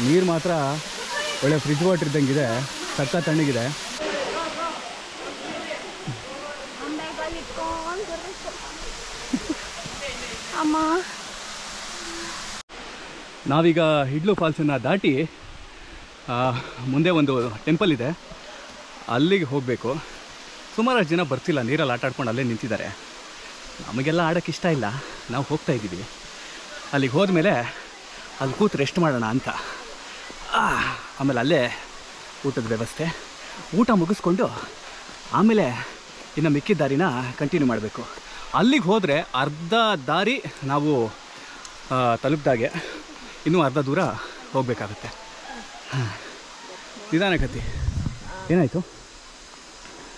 ನೀರು ಮಾತ್ರ ಒಳ್ಳೆ ಫ್ರಿಜ್ ವಾಟರ್ ಇದ್ದಂಗಿದೆ, ಸಕ್ಕ ತಣ್ಣಗಿದೆ. ನಾವೀಗ ಹಿಡ್ಲು ಫಾಲ್ಸನ್ನು ದಾಟಿ ಮುಂದೆ ಒಂದು ಟೆಂಪಲ್ ಇದೆ, ಅಲ್ಲಿಗೆ ಹೋಗಬೇಕು. ಸುಮಾರಷ್ಟು ಜನ ಬರ್ತಿಲ್ಲ, ನೀರಲ್ಲಿ ಆಟ ಆಡ್ಕೊಂಡು ಅಲ್ಲೇ ನಿಂತಿದ್ದಾರೆ. ನಮಗೆಲ್ಲ ಆಡೋಕ್ಕೆ ಇಷ್ಟ ಇಲ್ಲ, ನಾವು ಹೋಗ್ತಾ ಇದ್ದೀವಿ. ಅಲ್ಲಿಗೆ ಹೋದ್ಮೇಲೆ ಅಲ್ಲಿ ಕೂತು ರೆಸ್ಟ್ ಮಾಡೋಣ ಅಂತ. ಆಮೇಲೆ ಅಲ್ಲೇ ಊಟದ ವ್ಯವಸ್ಥೆ, ಊಟ ಮುಗಿಸ್ಕೊಂಡು ಆಮೇಲೆ ಇನ್ನು ಮಿಕ್ಕಿದ ದಾರಿನ ಕಂಟಿನ್ಯೂ ಮಾಡಬೇಕು. ಅಲ್ಲಿಗೆ ಹೋದರೆ ಅರ್ಧ ದಾರಿ ನಾವು ತಲುಪಿದಾಗೆ, ಇನ್ನೂ ಅರ್ಧ ದೂರ ಹೋಗಬೇಕಾಗತ್ತೆ. ನಿಧಾನಕತಿ. ಏನಾಯಿತು?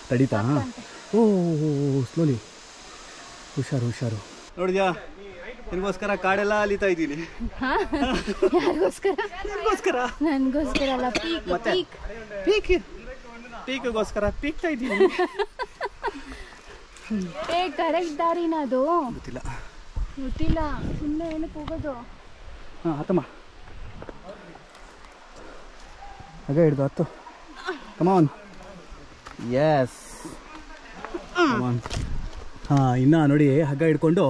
ತಡೀತಾ? ಓ ಸ್ಲೋಲಿ, ಹುಷಾರು ಹುಷಾರು. ನೋಡಿದ್ಯಾ, ನಿನಗೋಸ್ಕರ ಕಾಡೆಲ್ಲ ಅಲಿತಾ ಇದ್ದೀನಿ. ನನಗೋಸ್ಕರ ಅಲ್ಲ, ಪೀಕ್ಗೋಸ್ಕರ ಪೀಕ್ತಾ ಇದ್ದೀನಿ. ಕರೆಕ್ಟ್ ದಾರಿನ ಅದು? ಗೊತ್ತಿಲ್ಲ ಸುಮ್ಮನೆ ಏನಕ್ಕೆ ಹೋಗೋದು? ಹಾಂ, ಹತ್ತಮ್ಮ. ಹಾಗ ಹಿಡ್ದು ಹತ್ತು. ಕಮಾನ್. ಎಸ್, ಕಮಾನ್. ಹಾಂ, ಇನ್ನು ನೋಡಿ, ಹಗ್ಗ ಹಿಡ್ಕೊಂಡು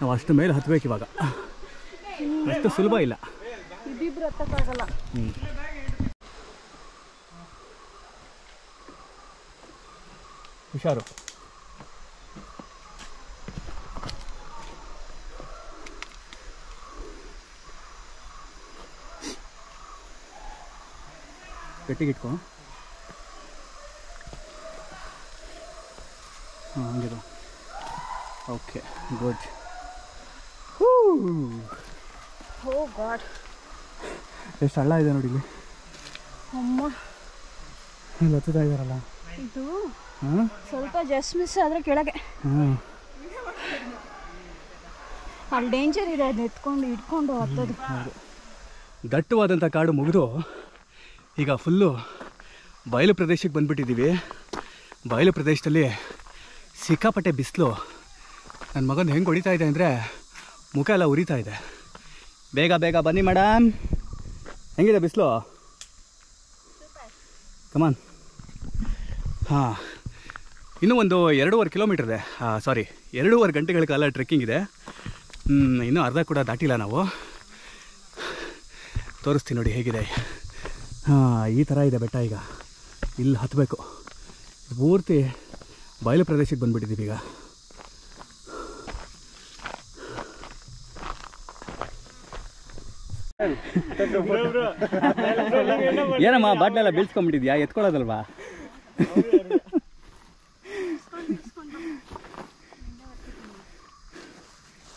ನಾವು ಅಷ್ಟು ಮೇಲೆ ಹತ್ಬೇಕು ಇವಾಗ. ಅಷ್ಟು ಸುಲಭ ಇಲ್ಲ. ಇಬ್ಬಿಬ್ರು ಹತ್ತಕ್ಕಾಗಲ್ಲ. ಹುಷಾರು. ಗಟ್ಟಿಗೆ ಇಟ್ಕೊ. ಹಾಂ, ಹಂಗಿದು. Okay, good. ಓ ಗಾಡ್, ಎಷ್ಟು ಹಳ್ಳ ಇದೆ ನೋಡಿ ಇಲ್ಲಿ. ಅಮ್ಮ ಇಲ್ಲಿ ಹತ್ತುತ್ತಾ ಇದ್ದಾರಲ್ಲ. ಇದು ಹಾಂ ಸ್ವಲ್ಪ ಜಸ್ಟ್ ಮಿಸ್ ಆದರೆ ಕೆಳಗೆ. ಹಾಂ ಅಲ್ಲಿ ಡೇಂಜರ್ ಇದೆ, ಅದು ಎತ್ಕೊಂಡು ಇಟ್ಕೊಂಡು ಹತ್ತೋದು. ದಟ್ಟವಾದಂಥ ಕಾಡು ಮುಗಿದು ಈಗ ಫುಲ್ಲು ಬಯಲು ಪ್ರದೇಶಕ್ಕೆ ಬಂದುಬಿಟ್ಟಿದ್ದೀವಿ. ಬಯಲು ಪ್ರದೇಶದಲ್ಲಿ ಸಿಕ್ಕಾಪಟ್ಟೆ ಬಿಸಿಲು. ನನ್ನ ಮಗನ ಹೆಂಗೆ ಹೊಡಿತಾ ಇದೆ ಅಂದರೆ ಮುಖ ಎಲ್ಲ ಉರಿತಾ ಇದೆ. ಬೇಗ ಬೇಗ ಬನ್ನಿ ಮೇಡಮ್. ಹೆಂಗಿದೆ ಬಿಸಿಲು? ಕಮಾನ್. ಹಾಂ, ಇನ್ನೂ ಒಂದು 2.5 ಕಿಲೋಮೀಟರ್ ಇದೆ. 2.5 ಗಂಟೆಗಳ ಕಾಲ ಟ್ರೆಕ್ಕಿಂಗ್ ಇದೆ. ಇನ್ನೂ ಅರ್ಧ ಕೂಡ ದಾಟಿಲ್ಲ ನಾವು. ತೋರಿಸ್ತೀನಿ ನೋಡಿ ಹೇಗಿದೆ. ಹಾಂ, ಈ ಥರ ಇದೆ ಬೆಟ್ಟ. ಈಗ ಇಲ್ಲಿ ಹತ್ತಬೇಕು. ಪೂರ್ತಿ ಬಯಲು ಪ್ರದೇಶಕ್ಕೆ ಬಂದುಬಿಟ್ಟಿದ್ದೀವಿ ಈಗ. ಏನಮ್ಮ ಬಾಟ್ಲೆಲ್ಲ ಬೀಳ್ಸ್ಕೊಂಡ್ಬಿಟ್ಟಿದ್ಯಾ? ಎತ್ಕೊಳ್ಳೋದಲ್ವಾ?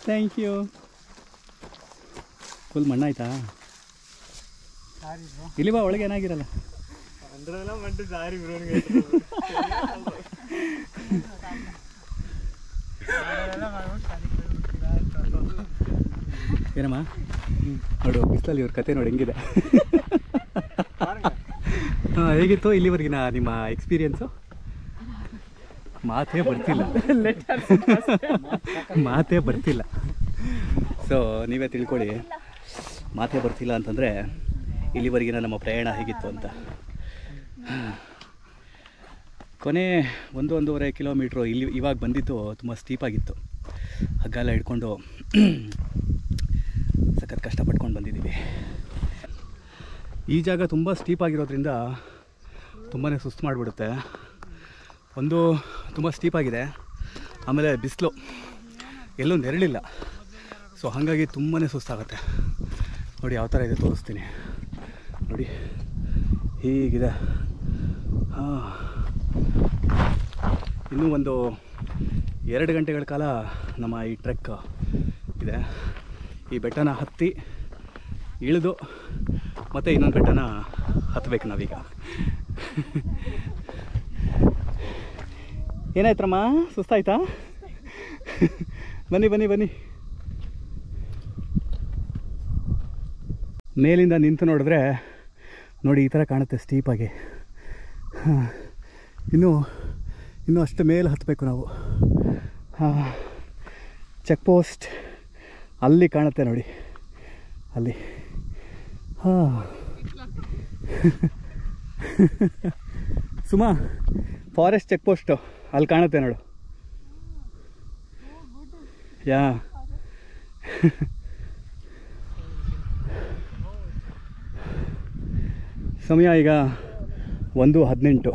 Thank you. ಫುಲ್ ಮಣ್ಣಾಯ್ತಾ? ಇಲ್ಲಿ ಬಾ, ಒಳಗೆ ಏನಾಗಿರಲ್ಲ. ಏನಮ್ಮ ನೋಡು, ಬಿಸಿಲಲ್ಲಿ ಇವ್ರ ಕತೆ ನೋಡಿ ಹೆಂಗಿದೆ. ಹಾಂ, ಹೇಗಿತ್ತು ಇಲ್ಲಿವರೆಗಿನ ನಿಮ್ಮ ಎಕ್ಸ್ಪೀರಿಯನ್ಸು? ಮಾತೇ ಬರ್ತಿಲ್ಲ. ಸೊ ನೀವೇ ತಿಳ್ಕೊಳ್ಳಿ, ಮಾತೇ ಬರ್ತಿಲ್ಲ ಅಂತಂದರೆ ಇಲ್ಲಿವರೆಗಿನ ನಮ್ಮ ಪ್ರಯಾಣ ಹೇಗಿತ್ತು ಅಂತ. ಕೊನೆ 1.5 ಕಿಲೋಮೀಟ್ರು ಇವಾಗ ಬಂದಿದ್ದು ತುಂಬ ಸ್ಟೀಪಾಗಿತ್ತು. ಹಗ್ಗ ಎಲ್ಲ ಹಿಡ್ಕೊಂಡು ಸಖತ್ ಕಷ್ಟಪಟ್ಕೊಂಡು ಬಂದಿದ್ದೀವಿ. ಈ ಜಾಗ ತುಂಬ ಸ್ಟೀಪಾಗಿರೋದ್ರಿಂದ ತುಂಬಾ ಸುಸ್ತು ಮಾಡಿಬಿಡುತ್ತೆ. ಒಂದು ತುಂಬ ಸ್ಟೀಪಾಗಿದೆ, ಆಮೇಲೆ ಬಿಸಿಲು, ಎಲ್ಲೂ ನೆರಳಿಲ್ಲ. ಸೊ ಹಾಗಾಗಿ ತುಂಬಾ ಸುಸ್ತಾಗುತ್ತೆ. ನೋಡಿ ಯಾವ ಥರ ಇದೆ ತೋರಿಸ್ತೀನಿ ನೋಡಿ, ಹೀಗಿದೆ. ಹಾಂ, ಇನ್ನೂ ಒಂದು 2 ಗಂಟೆಗಳ ಕಾಲ ನಮ್ಮ ಈ ಟ್ರೆಕ್ ಇದೆ. ಈ ಬೆಟ್ಟನ ಹತ್ತಿ ಇಳಿದು ಮತ್ತು ಇನ್ನೊಂದು ಬೆಟ್ಟನ ಹತ್ತಬೇಕು ನಾವೀಗ. ಏನಾಯ್ತಮ್ಮ, ಸುಸ್ತಾಯ್ತಾ? ಬನ್ನಿ. ಮೇಲಿಂದ ನಿಂತು ನೋಡಿದ್ರೆ ನೋಡಿ ಈ ಥರ ಕಾಣುತ್ತೆ ಸ್ಟೀಪಾಗಿ. ಇನ್ನೂ ಅಷ್ಟು ಮೇಲೆ ಹತ್ತಬೇಕು ನಾವು. ಚೆಕ್ ಪೋಸ್ಟ್ ಅಲ್ಲಿ ಕಾಣುತ್ತೆ ನೋಡಿ, ಅಲ್ಲಿ. ಸುಮಾ, ಫಾರೆಸ್ಟ್ ಚೆಕ್ ಪೋಸ್ಟು ಅಲ್ಲಿ ಕಾಣುತ್ತೆ ನೋಡು. ಯಾ ಸಮಯ ಈಗ 1:18,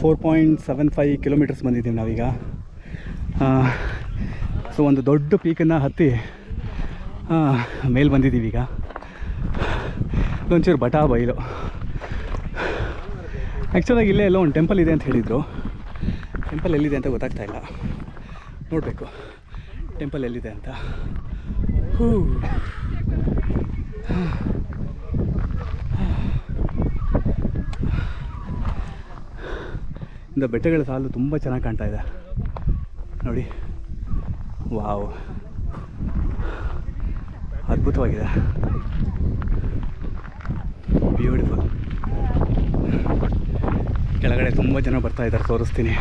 4.75 ಕಿಲೋಮೀಟರ್ಸ್ ಬಂದಿದ್ದೀವಿ ನಾವೀಗ. ಸೊ ಒಂದು ದೊಡ್ಡ ಪೀಕನ್ನು ಹತ್ತಿ ಮೇಲೆ ಬಂದಿದ್ದೀವಿ ಈಗ. ಒಂಚೂರು ಬಟಾ ಬಯಲು. ಆ್ಯಕ್ಚುಲಾಗಿ ಇಲ್ಲೇ ಎಲ್ಲೋ ಒಂದು ಟೆಂಪಲ್ ಇದೆ ಅಂತ ಹೇಳಿದರು. ಟೆಂಪಲ್ ಎಲ್ಲಿದೆ ಅಂತ ಗೊತ್ತಾಗ್ತಾ ಇಲ್ಲ, ನೋಡಬೇಕು ಟೆಂಪಲ್ ಎಲ್ಲಿದೆ ಅಂತ. ಇಂದ ಬೆಟ್ಟಗಳ ಸಾಲು ತುಂಬ ಚೆನ್ನಾಗಿ ಕಾಣ್ತಾ ಇದೆ ನೋಡಿ. ವಾವ್, ಅದ್ಭುತವಾಗಿದೆ, ಬ್ಯೂಟಿಫುಲ್. ಕೆಳಗಡೆ ತುಂಬ ಜನ ಬರ್ತಾ ಇದ್ದಾರೆ, ತೋರಿಸ್ತೀನಿ.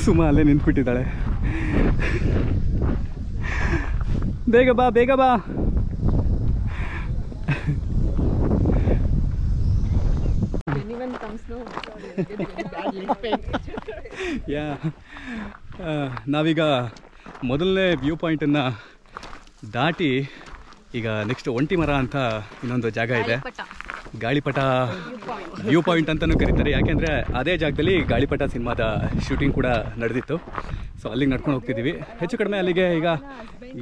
ಸುಮಾ ಅಲ್ಲೇ ನಿಂತ್ಬಿಟ್ಟಿದ್ದಾಳೆ. ಬೇಗ ಬಾ. ಯಾ, ನಾವೀಗ ಮೊದಲನೇ ವ್ಯೂ ಪಾಯಿಂಟನ್ನು ದಾಟಿ ಈಗ ನೆಕ್ಸ್ಟ್ ಒಂಟಿ ಮರ ಅಂತ ಇನ್ನೊಂದು ಜಾಗ ಇದೆ. ಗಾಳಿಪಟ ವ್ಯೂ ಪಾಯಿಂಟ್ ಅಂತಲೂ ಕರೀತಾರೆ, ಯಾಕೆಂದರೆ ಅದೇ ಜಾಗದಲ್ಲಿ ಗಾಳಿಪಟ ಸಿನಿಮಾದ ಶೂಟಿಂಗ್ ಕೂಡ ನಡೆದಿತ್ತು. ಸೊ ಅಲ್ಲಿಗೆ ನಡ್ಕೊಂಡು ಹೋಗ್ತಿದ್ದೀವಿ. ಹೆಚ್ಚು ಕಡಿಮೆ ಅಲ್ಲಿಗೆ ಈಗ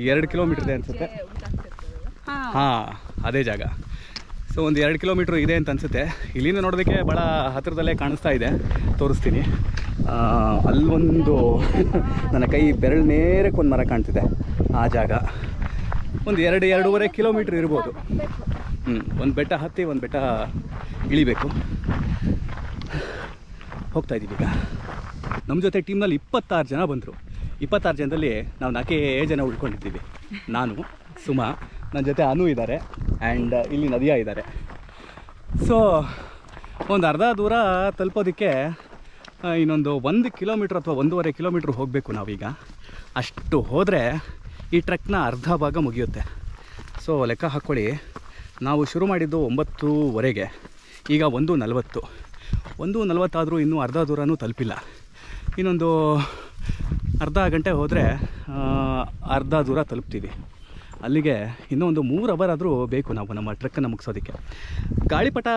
2 ಕಿಲೋಮೀಟರ್ ಇದೆ ಅನಿಸುತ್ತೆ. ಹಾಂ, ಅದೇ ಜಾಗ. ಸೊ ಸೊ ಒಂದು 2 ಕಿಲೋಮೀಟ್ರ್ ಇದೆ ಅಂತ ಅನಿಸುತ್ತೆ. ಇಲ್ಲಿಂದ ನೋಡೋದಕ್ಕೆ ಭಾಳ ಹತ್ತಿರದಲ್ಲೇ ಕಾಣಿಸ್ತಾ ಇದೆ, ತೋರಿಸ್ತೀನಿ. ಅಲ್ಲೊಂದು ನನ್ನ ಕೈ ಬೆರಳು ನೇರಕ್ಕೆ ಒಂದು ಮರ ಕಾಣ್ತಿದೆ, ಆ ಜಾಗ. ಒಂದು 2-2.5 ಕಿಲೋಮೀಟ್ರ್ ಇರ್ಬೋದು. ಒಂದು ಬೆಟ್ಟ ಹತ್ತಿ ಒಂದು ಬೆಟ್ಟ ಇಳಿಬೇಕು. ಹೋಗ್ತಾ ಇದ್ದೀವಿ ಈಗ. ನಮ್ಮ ಜೊತೆ ಟೀಮ್ನಲ್ಲಿ 26 ಜನ ಬಂದರು. 26 ಜನದಲ್ಲಿ ನಾವು 4 ಜನ ಉಳ್ಕೊಂಡಿದ್ದೀವಿ. ನಾನು, ಸುಮಾ, ನನ್ನ ಜೊತೆ ಅನು ಇದ್ದಾರೆ, ಆ್ಯಂಡ್ ಇಲ್ಲಿ ನದಿಯಾ ಇದ್ದಾರೆ. ಸೊ ಒಂದು ಅರ್ಧ ದೂರ ತಲುಪೋದಕ್ಕೆ ಇನ್ನೊಂದು 1 ಕಿಲೋಮೀಟ್ರ್ ಅಥವಾ 1.5 ಕಿಲೋಮೀಟ್ರ್ ಹೋಗಬೇಕು ನಾವೀಗ. ಅಷ್ಟು ಹೋದರೆ ಈ ಟ್ರೆಕ್ನ ಅರ್ಧ ಭಾಗ ಮುಗಿಯುತ್ತೆ. ಸೊ ಲೆಕ್ಕ ಹಾಕ್ಕೊಳ್ಳಿ, ನಾವು ಶುರು ಮಾಡಿದ್ದು 9:30, ಈಗ 1:40. 1:40 ಆದರೂ ಇನ್ನೂ ಅರ್ಧ ದೂರನೂ ತಲುಪಿಲ್ಲ. ಇನ್ನೊಂದು ಅರ್ಧ ಗಂಟೆ ಹೋದರೆ ಅರ್ಧ ದೂರ ತಲುಪ್ತೀವಿ. ಅಲ್ಲಿಗೆ ಇನ್ನೂ ಒಂದು 3 ಅವರ್ ಆದರೂ ಬೇಕು ನಾವು ನಮ್ಮ ಟ್ರೆಕ್ಕನ್ನು ಮುಗಿಸೋದಕ್ಕೆ. ಗಾಳಿಪಟ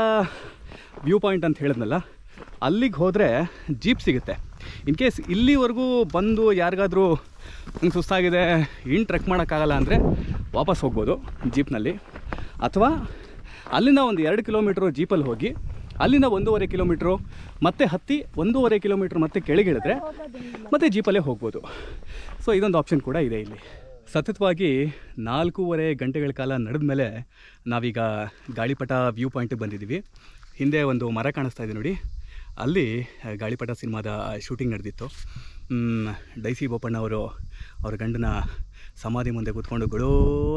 ವ್ಯೂ ಪಾಯಿಂಟ್ ಅಂತ ಹೇಳಿದ್ನಲ್ಲ, ಅಲ್ಲಿಗೆ ಹೋದರೆ ಜೀಪ್ ಸಿಗುತ್ತೆ. ಇನ್ ಕೇಸ್ ಇಲ್ಲಿವರೆಗೂ ಬಂದು ಯಾರಿಗಾದರೂ ನಂಗೆ ಸುಸ್ತಾಗಿದೆ, ಇನ್ನು ಟ್ರೆಕ್ ಮಾಡೋಕ್ಕಾಗಲ್ಲ ಅಂದರೆ ವಾಪಸ್ ಹೋಗ್ಬೋದು ಜೀಪ್ನಲ್ಲಿ. ಅಥವಾ ಅಲ್ಲಿಂದ ಒಂದು 2 ಕಿಲೋಮೀಟ್ರು ಜೀಪಲ್ಲಿ ಹೋಗಿ ಅಲ್ಲಿಂದ 1.5 ಕಿಲೋಮೀಟ್ರು ಮತ್ತೆ ಹತ್ತಿ 1.5 ಕಿಲೋಮೀಟ್ರ್ ಮತ್ತೆ ಕೆಳಗಿಳಿದ್ರೆ ಮತ್ತೆ ಜೀಪಲ್ಲೇ ಹೋಗ್ಬೋದು. ಸೊ ಇದೊಂದು ಆಪ್ಷನ್ ಕೂಡ ಇದೆ ಇಲ್ಲಿ. ಸತತವಾಗಿ 4.5 ಗಂಟೆಗಳ ಕಾಲ ನಡೆದ ಮೇಲೆ ನಾವೀಗ ಗಾಳಿಪಟ ವ್ಯೂ ಪಾಯಿಂಟಿಗೆ ಬಂದಿದ್ದೀವಿ. ಹಿಂದೆ ಒಂದು ಮರ ಕಾಣಿಸ್ತಾ ಇದೆ ನೋಡಿ, ಅಲ್ಲಿ ಗಾಳಿಪಟ ಸಿನಿಮಾದ ಶೂಟಿಂಗ್ ನಡೆದಿತ್ತು. ಡೈಸಿ ಬೋಪಣ್ಣ ಅವರು ಅವ್ರ ಗಂಡನ ಸಮಾಧಿ ಮುಂದೆ ಕೂತ್ಕೊಂಡು ಗೊಳೋ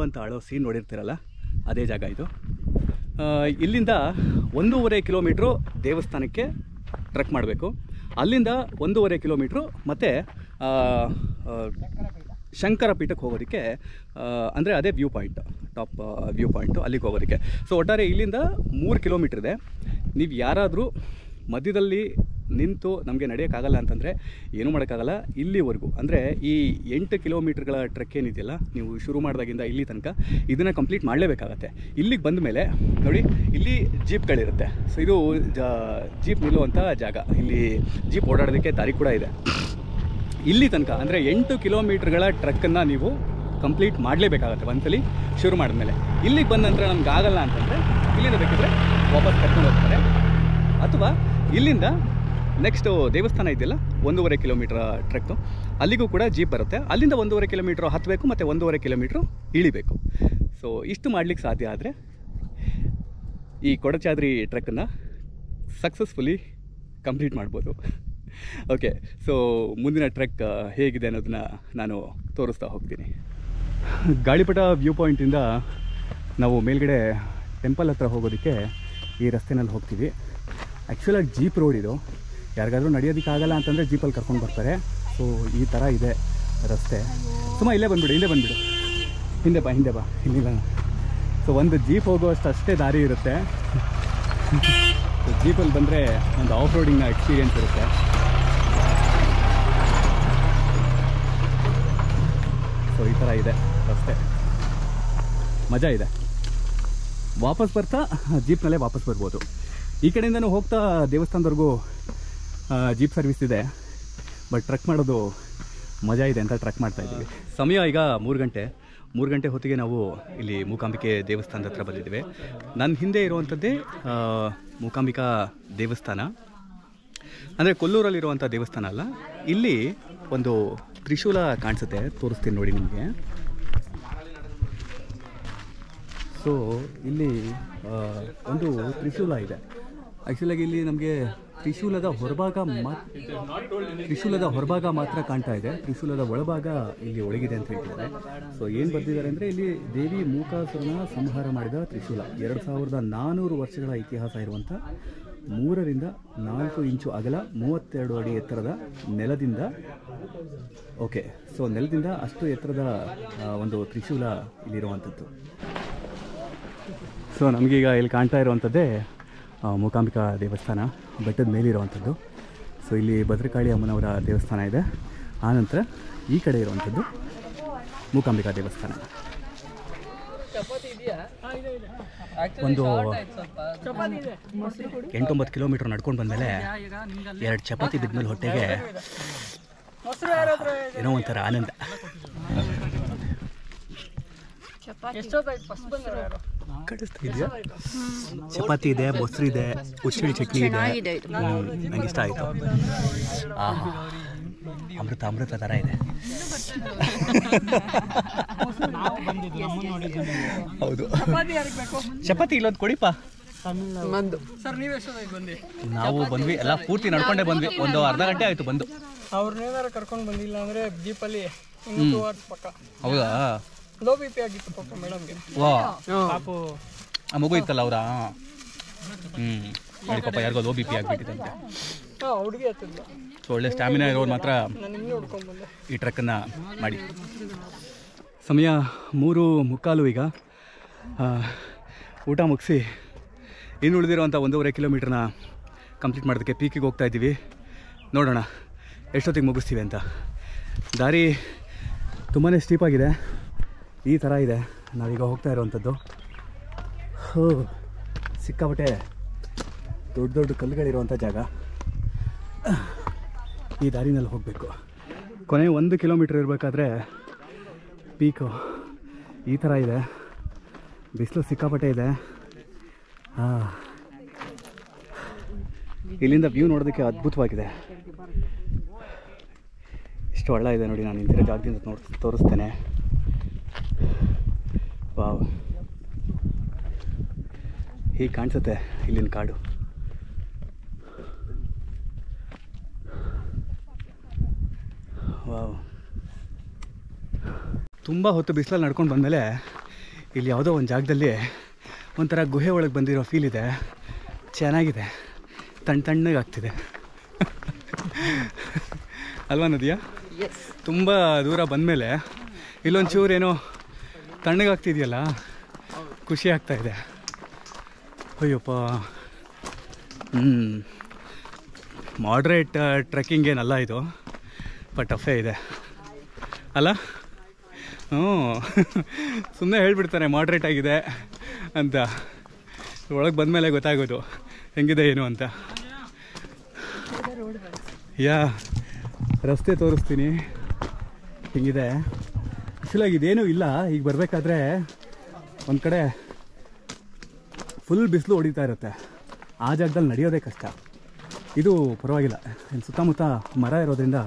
ಅಂತ ಆಳೋ ಸೀನ್ ನೋಡಿರ್ತೀರಲ್ಲ, ಅದೇ ಜಾಗ ಇದು. ಇಲ್ಲಿಂದ 1.5 ಕಿಲೋಮೀಟ್ರು ದೇವಸ್ಥಾನಕ್ಕೆ ಟ್ರೆಕ್ ಮಾಡಬೇಕು. ಅಲ್ಲಿಂದ 1.5 ಕಿಲೋಮೀಟ್ರು ಮತ್ತು ಶಂಕರ ಪೀಠಕ್ಕೆ ಹೋಗೋದಕ್ಕೆ, ಅಂದರೆ ಅದೇ view point, top view point, ಅಲ್ಲಿಗೆ ಹೋಗೋದಕ್ಕೆ. ಸೊ ಒಟ್ಟಾರೆ ಇಲ್ಲಿಂದ 3 ಕಿಲೋಮೀಟ್ರ್ ಇದೆ. ನೀವು ಯಾರಾದರೂ ಮಧ್ಯದಲ್ಲಿ ನಿಂತು ನಮಗೆ ನಡೆಯೋಕ್ಕಾಗಲ್ಲ ಅಂತಂದರೆ ಏನೂ ಮಾಡೋಕ್ಕಾಗಲ್ಲ. ಇಲ್ಲಿವರೆಗೂ ಅಂದರೆ ಈ 8 ಕಿಲೋಮೀಟ್ರ್ಗಳ ಟ್ರೆಕ್ ಏನಿದೆಯಲ್ಲ, ನೀವು ಶುರು ಮಾಡಿದಾಗಿಂದ ಇಲ್ಲಿ ತನಕ ಇದನ್ನು ಕಂಪ್ಲೀಟ್ ಮಾಡಲೇಬೇಕಾಗತ್ತೆ. ಇಲ್ಲಿಗೆ ಬಂದ ಮೇಲೆ ನೋಡಿ, ಇಲ್ಲಿ ಜೀಪ್ಗಳಿರುತ್ತೆ. ಸೊ ಇದು ಜೀಪ್ ನಿಲ್ಲುವಂಥ ಜಾಗ. ಇಲ್ಲಿ ಜೀಪ್ ಓಡಾಡೋದಕ್ಕೆ ದಾರಿ ಕೂಡ ಇದೆ. ಇಲ್ಲಿ ತನಕ ಅಂದರೆ 8 ಕಿಲೋಮೀಟ್ರ್ಗಳ ಟ್ರೆಕ್ಕನ್ನು ನೀವು ಕಂಪ್ಲೀಟ್ ಮಾಡಲೇಬೇಕಾಗತ್ತೆ ಒಂದ್ಸಲಿ ಶುರು ಮಾಡಿದ್ಮೇಲೆ. ಇಲ್ಲಿಗೆ ಬಂದ ನಂತರ ನಮ್ಗೆ ಆಗಲ್ಲ ಅಂತಂದರೆ ಇಲ್ಲಿಂದ ಬೇಕಿದ್ರೆ ವಾಪಸ್ ಕರ್ಕೊಂಡು ಹೋಗ್ತಾರೆ. ಅಥವಾ ಇಲ್ಲಿಂದ ನೆಕ್ಸ್ಟು ದೇವಸ್ಥಾನ ಇದೆಯಲ್ಲ, 1.5 ಕಿಲೋಮೀಟ್ರ್ ಟ್ರೆಕ್ಕು, ಅಲ್ಲಿಗೂ ಕೂಡ ಜೀಪ್ ಬರುತ್ತೆ. ಅಲ್ಲಿಂದ 1.5 ಕಿಲೋಮೀಟ್ರ್ ಹತ್ತಬೇಕು ಮತ್ತು 1.5 ಕಿಲೋಮೀಟ್ರ್ ಇಳಿಬೇಕು. ಸೊ ಇಷ್ಟು ಮಾಡಲಿಕ್ಕೆ ಸಾಧ್ಯ ಆದರೆ ಈ ಕೊಡಚಾದ್ರಿ ಟ್ರೆಕ್ಕನ್ನು ಸಕ್ಸಸ್ಫುಲಿ ಕಂಪ್ಲೀಟ್ ಮಾಡ್ಬೋದು. ಓಕೆ, ಸೊ ಮುಂದಿನ ಟ್ರೆಕ್ ಹೇಗಿದೆ ಅನ್ನೋದನ್ನ ನಾನು ತೋರಿಸ್ತಾ ಹೋಗ್ತೀನಿ. ಗಾಳಿಪಟ ವ್ಯೂ ಪಾಯಿಂಟಿಂದ ನಾವು ಮೇಲ್ಗಡೆ ಟೆಂಪಲ್ ಹತ್ರ ಹೋಗೋದಕ್ಕೆ ಈ ರಸ್ತೆನಲ್ಲಿ ಹೋಗ್ತೀವಿ. ಆ್ಯಕ್ಚುಲಾಗಿ ಜೀಪ್ ರೋಡ್ ಇದು. ಯಾರಿಗಾದ್ರೂ ನಡೆಯೋದಕ್ಕಾಗಲ್ಲ ಅಂತಂದರೆ ಜೀಪಲ್ಲಿ ಕರ್ಕೊಂಡು ಬರ್ತಾರೆ. ಸೊ ಈ ಥರ ಇದೆ ರಸ್ತೆ. ಸುಮ್ಮ ಇಲ್ಲೇ ಬಂದುಬಿಡು, ಹಿಂದೆ ಬಾ ಇಲ್ಲಿಲ್ಲ. ಸೊ ಒಂದು ಜೀಪ್ ಹೋಗೋಷ್ಟು ಅಷ್ಟೇ ದಾರಿ ಇರುತ್ತೆ. ಜೀಪಲ್ಲಿ ಬಂದರೆ ಒಂದು ಆಫ್ ರೋಡಿಂಗ್ನ ಎಕ್ಸ್ಪೀರಿಯೆನ್ಸ್ ಇರುತ್ತೆ. ಸೊ ಈ ಥರ ಇದೆ ರಸ್ತೆ, ಮಜಾ ಇದೆ. ವಾಪಸ್ ಬರ್ತಾ ಜೀಪ್ನಲ್ಲೇ ವಾಪಸ್ ಬರ್ಬೋದು. ಈ ಕಡೆಯಿಂದನೂ ಹೋಗ್ತಾ ದೇವಸ್ಥಾನದವರೆಗೂ ಜೀಪ್ ಸರ್ವಿಸ್ ಇದೆ. ಬಟ್ ಟ್ರೆಕ್ ಮಾಡೋದು ಮಜಾ ಇದೆ ಅಂತ ಟ್ರೆಕ್ ಮಾಡ್ತಾಯಿದ್ದೀವಿ. ಸಮಯ ಈಗ 3 ಗಂಟೆ ಹೊತ್ತಿಗೆ ನಾವು ಇಲ್ಲಿ ಮೂಕಾಂಬಿಕೆ ದೇವಸ್ಥಾನದ ಹತ್ರ ಬಂದಿದ್ದೇವೆ. ನನ್ನ ಹಿಂದೆ ಇರುವಂಥದ್ದೇ ಮೂಕಾಂಬಿಕಾ ದೇವಸ್ಥಾನ. ಅಂದರೆ ಕೊಲ್ಲೂರಲ್ಲಿರುವಂಥ ದೇವಸ್ಥಾನ ಅಲ್ಲ. ಇಲ್ಲಿ ಒಂದು ತ್ರಿಶೂಲ ಕಾಣಿಸುತ್ತೆ, ತೋರಿಸ್ತೀನಿ ನೋಡಿ ನಿಮಗೆ. ಸೊ ಇಲ್ಲಿ ಒಂದು ತ್ರಿಶೂಲ ಇದೆ. ಆ್ಯಕ್ಚುಲಾಗಿ ಇಲ್ಲಿ ನಮಗೆ ತ್ರಿಶೂಲದ ಹೊರಭಾಗ ಮಾತ್ರ ಕಾಣ್ತಾ ಇದೆ. ತ್ರಿಶೂಲದ ಒಳಭಾಗ ಇಲ್ಲಿ ಒಳಗಿದೆ ಅಂತ ಹೇಳ್ತಿದ್ದಾರೆ. ಸೊ ಏನು ಬರ್ತಿದ್ದಾರೆ ಅಂದರೆ ಇಲ್ಲಿ ದೇವಿ ಮೂಕಾಸುರನ ಸಂಹಾರ ಮಾಡಿದ ತ್ರಿಶೂಲ. 2400 ವರ್ಷಗಳ ಇತಿಹಾಸ ಇರುವಂಥ 3 ರಿಂದ 4 ಇಂಚು ಅಗಲ 32 ಅಡಿ ಎತ್ತರದ ನೆಲದಿಂದ, ಓಕೆ, ಸೊ ನೆಲದಿಂದ ಅಷ್ಟು ಎತ್ತರದ ಒಂದು ತ್ರಿಶೂಲ ಇಲ್ಲಿರುವಂಥದ್ದು. ಸೊ ನಮಗೀಗ ಇಲ್ಲಿ ಕಾಣ್ತಾ ಇರುವಂಥದ್ದೇ ಮೂಕಾಂಬಿಕಾ ದೇವಸ್ಥಾನ, ಬೆಟ್ಟದ ಮೇಲಿರುವಂಥದ್ದು. ಸೊ ಇಲ್ಲಿ ಭದ್ರಕಾಳಿ ಅಮ್ಮನವರ ದೇವಸ್ಥಾನ ಇದೆ. ಆನಂತರ ಈ ಕಡೆ ಇರುವಂಥದ್ದು ಮೂಕಾಂಬಿಕಾ ದೇವಸ್ಥಾನ. ಒಂದು 8-9 ಕಿಲೋಮೀಟ್ರ್ ನಡ್ಕೊಂಡು ಬಂದಮೇಲೆ 2 ಚಪಾತಿ ಬಿದ್ಮೇಲೆ ಹೊಟ್ಟೆಗೆ ಏನೋ ಒಂಥರ ಆನಂದ. ಕಾಣಿಸ್ತಾ ಇದೆಯಾ? ಚಪಾತಿ ಇದೆ, ಮೊಸರು ಇದೆ, ಉಚ್ಚಿಳಿ ಚಟ್ನಿ ಇದೆ. ನಂಗೆ ಇಷ್ಟ ಆಯಿತು. ಆಹಾ, ಅಮೃತ ಥರ ಇದೆ. ಹೌದು. ಚಪಾತಿ ಇಲ್ಲೊಂದು ಕೊಡಿಪ್ಪ. ಸರ್ ನೀವು ಎಷ್ಟೊತ್ತಾಗಿ ಬಂದು? ನಾವು ಬಂದ್ವಿ, ಎಲ್ಲ ಪೂರ್ತಿ ನಡ್ಕೊಂಡೇ ಬಂದ್ವಿ. ಒಂದು ಅರ್ಧ ಗಂಟೆ ಆಯಿತು ಬಂದು. ಅವ್ರನ್ನೇನಾರು ಕರ್ಕೊಂಡು ಬಂದಿಲ್ಲ ಅಂದರೆ ಜೀಪಲ್ಲಿ 2 ಅವರ್ಸ್ ಪಕ್ಕ. ಹೌದಾ? ಲೋ ಬಿ ಪಿ ಆಗಿತ್ತು ಪಾಪ ಮೇಡಮ್ಗೆ. ವಾ, ಆ ಮಗು ಇತ್ತಲ್ಲ ಅವರಾ? ನೋಡಿ ಪಾಪ ಯಾರಿಗೋ ಲೋ ಬಿ ಪಿ ಆಗಿಬಿಟ್ಟಿದೆ. ಹುಡುಗಿ ಹತ್ತಿಲ್ಲ. ಸೊ ಒಳ್ಳೆ ಸ್ಟ್ಯಾಮಿನಾ ಇರೋರು ಮಾತ್ರ ನಾನು ಇನ್ನೂ ಹುಡ್ಕೊಂಡು ಬಂದೆ. ಈ ಟ್ರೆಕ್ಕನ್ನು ಮಾಡಿ. ಸಮಯ 3:45 ಈಗ. ಊಟ ಮುಗಿಸಿ ಇನ್ನು ಉಳಿದಿರೋಂಥ 1.5 ಕಿಲೋಮೀಟ್ರನ್ನ ಕಂಪ್ಲೀಟ್ ಮಾಡೋದಕ್ಕೆ ಪೀಕಿಗೆ ಹೋಗ್ತಾ ಇದ್ದೀವಿ. ನೋಡೋಣ ಎಷ್ಟೊತ್ತಿಗೆ ಮುಗಿಸ್ತೀವಿ ಅಂತ. ದಾರಿ ತುಂಬಾ ಸ್ಟೀಪಾಗಿದೆ. ಈ ಥರ ಇದೆ ನಾವೀಗ ಹೋಗ್ತಾ ಇರೋವಂಥದ್ದು. ಸಿಕ್ಕಾಪಟ್ಟೆ ದೊಡ್ಡ ದೊಡ್ಡ ಕಲ್ಲುಗಳಿರುವಂಥ ಜಾಗ. ಈ ದಾರಿನಲ್ಲಿ ಹೋಗಬೇಕು. ಕೊನೆ 1 ಕಿಲೋಮೀಟ್ರ್ ಇರಬೇಕಾದ್ರೆ ಪೀಕು ಈ ಥರ ಇದೆ. ಬಿಸಿಲು ಸಿಕ್ಕಾಪಟ್ಟೆ ಇದೆ. ಇಲ್ಲಿಂದ ವ್ಯೂ ನೋಡೋದಕ್ಕೆ ಅದ್ಭುತವಾಗಿದೆ. ಇಷ್ಟು ಹಳ್ಳ ಇದೆ ನೋಡಿ. ನಾನು ನಿಂತಿರೋ ಜಾಗದಿಂದ ತೋರಿಸ್ತೇನೆ. ವಾವ್, ಹೀಗೆ ಕಾಣಿಸುತ್ತೆ ಇಲ್ಲಿನ ಕಾಡು. ವಾವ್, ತುಂಬ ಹೊತ್ತು ಬಿಸಿಲಲ್ಲಿ ನಡ್ಕೊಂಡು ಬಂದಮೇಲೆ ಇಲ್ಲಿ ಯಾವುದೋ ಒಂದು ಜಾಗದಲ್ಲಿ ಒಂಥರ ಗುಹೆ ಒಳಗೆ ಬಂದಿರೋ ಫೀಲ್ ಇದೆ. ಚೆನ್ನಾಗಿದೆ, ತಣ್ಣಗೆ ಆಗ್ತಿದೆ ಅಲ್ವಾ ನದಿಯಾ? ತುಂಬ ದೂರ ಬಂದಮೇಲೆ ಇಲ್ಲೊಂದು ಚೂರೇನೋ ತಣ್ಣಗಾಗ್ತಿದೆಯಲ್ಲ, ಖುಷಿ ಆಗ್ತಾಯಿದೆ. ಅಯ್ಯಪ್ಪ, ಮಾಡ್ರೇಟ್ ಟ್ರೆಕ್ಕಿಂಗ್ ಏನಲ್ಲ ಇದು, ಬಟ್ ಟಫೇ ಇದೆ ಅಲ್ಲ? ಸುಮ್ಮನೆ ಹೇಳ್ಬಿಡ್ತಾರೆ ಮಾಡ್ರೇಟ್ ಆಗಿದೆ ಅಂತ. ಒಳಗೆ ಬಂದಮೇಲೆ ಗೊತ್ತಾಗೋದು ಹೆಂಗಿದೆ ಏನು ಅಂತ. ರಸ್ತೆ ತೋರಿಸ್ತೀನಿ, ಹಿಂಗಿದೆ. ಆ್ಯಕ್ಚುಲಾಗಿ ಇದೇನೂ ಇಲ್ಲ. ಈಗ ಬರಬೇಕಾದ್ರೆ ಒಂದು ಕಡೆ ಫುಲ್ ಬಿಸಿಲು ಹೊಡಿತಾ ಇರುತ್ತೆ. ಆ ಜಾಗದಲ್ಲಿ ನಡೆಯೋದೇ ಕಷ್ಟ. ಇದು ಪರವಾಗಿಲ್ಲ, ಇನ್ನು ಸುತ್ತಮುತ್ತ ಮರ ಇರೋದ್ರಿಂದ